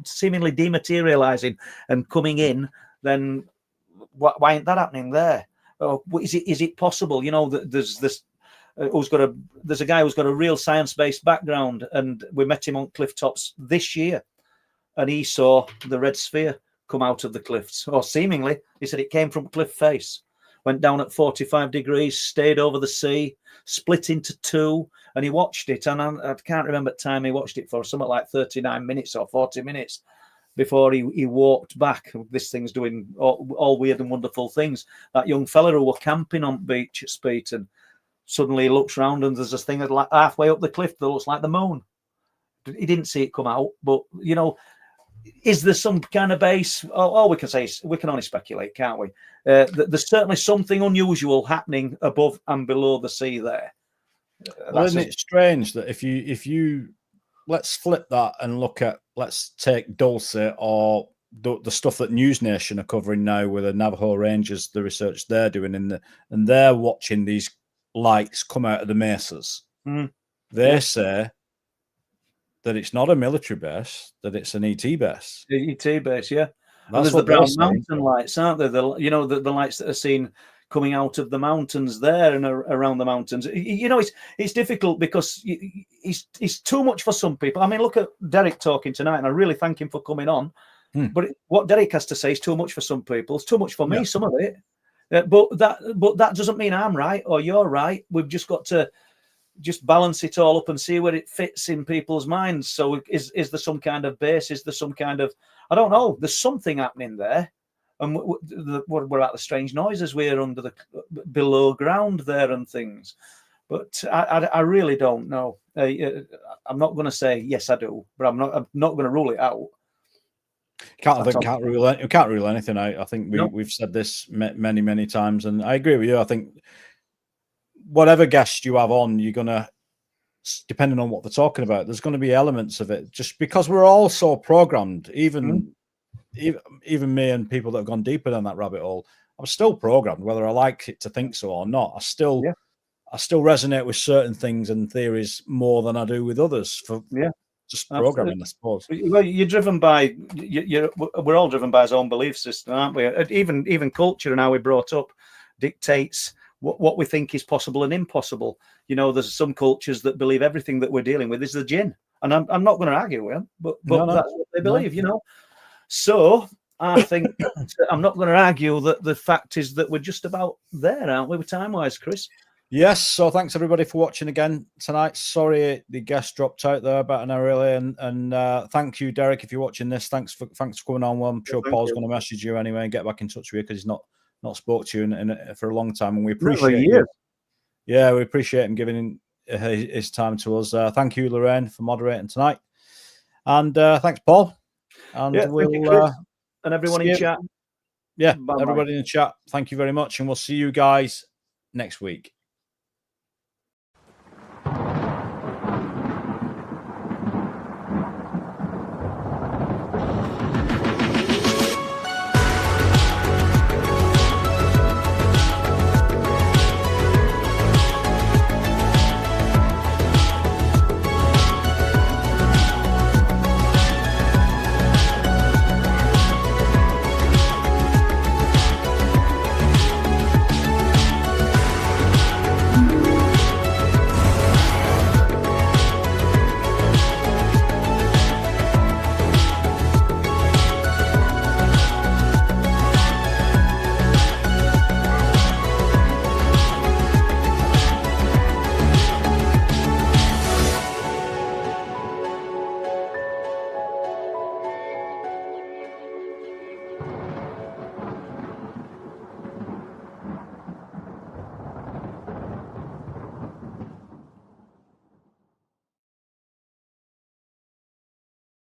[SPEAKER 1] seemingly dematerializing and coming in, then why ain't that happening there? Is it possible? You know, that there's this. There's a guy who's got a real science-based background, and we met him on cliff tops this year, and he saw the red sphere come out of the cliffs, or seemingly, he said it came from cliff face. Went down at 45 degrees, stayed over the sea, split into two, and he watched it. And I can't remember the time he watched it for, something like 39 minutes or 40 minutes before he walked back. This thing's doing all weird and wonderful things. That young fella who was camping on beach at Speeton, suddenly he looks round and there's this thing like halfway up the cliff that looks like the moon. He didn't see it come out, but, you know, is there some kind of base? All we can say is we can only speculate, can't we? There's certainly something unusual happening above and below the sea there.
[SPEAKER 2] Well, isn't it strange that if you let's flip that and look at, let's take Dulce or the stuff that News Nation are covering now with the Navajo Rangers, the research they're doing and they're watching these lights come out of the mesas. They say that it's not a military base, that it's an ET base.
[SPEAKER 1] The ET base, yeah. And there's the brown mountain lights, aren't there? The lights that are seen coming out of the mountains there and around the mountains. You know, it's difficult because it's too much for some people. I mean, look at Derek talking tonight, and I really thank him for coming on. But what Derek has to say is too much for some people. It's too much for me, some of it. But that doesn't mean I'm right or you're right. We've just got to just balance it all up and see where it fits in people's minds. So is there some kind of base? Is there some kind of, I don't know, there's something happening there. And we're at the strange noises we're under the below ground there and things. But I really don't know. I'm not going to say yes, I do, but I'm not going to rule it out.
[SPEAKER 2] Can't rule anything out. I think we've said this many times, and I agree with you. I think whatever guest you have on, you're gonna, depending on what they're talking about, there's going to be elements of it. Just because we're all so programmed, even me and people that have gone deeper than that rabbit hole, I'm still programmed, whether I like it to think so or not. I still resonate with certain things and theories more than I do with others. Just programming, I suppose.
[SPEAKER 1] Well, you're driven by we're all driven by his own belief system, aren't we? Even culture and how we're brought up dictates what we think is possible and impossible. You know, there's some cultures that believe everything that we're dealing with is the jinn, and I'm not going to argue with them, but that's what they believe. You know, so I think I'm not going to argue that the fact is that we're just about there, aren't we, time-wise, Chris?
[SPEAKER 2] Yes, so thanks everybody for watching again tonight. Sorry the guest dropped out there about an hour early, and thank you, Derek, if you're watching this. Thanks for coming on. Well, I'm sure Paul's going to message you anyway and get back in touch with you because he's not spoke to you for a long time, and we appreciate you. Yeah, we appreciate him giving his time to us. Thank you, Lorraine, for moderating tonight, and thanks, Paul. And we'll
[SPEAKER 1] and everyone in chat.
[SPEAKER 2] Yeah, everybody in the chat. Thank you very much, and we'll see you guys next week.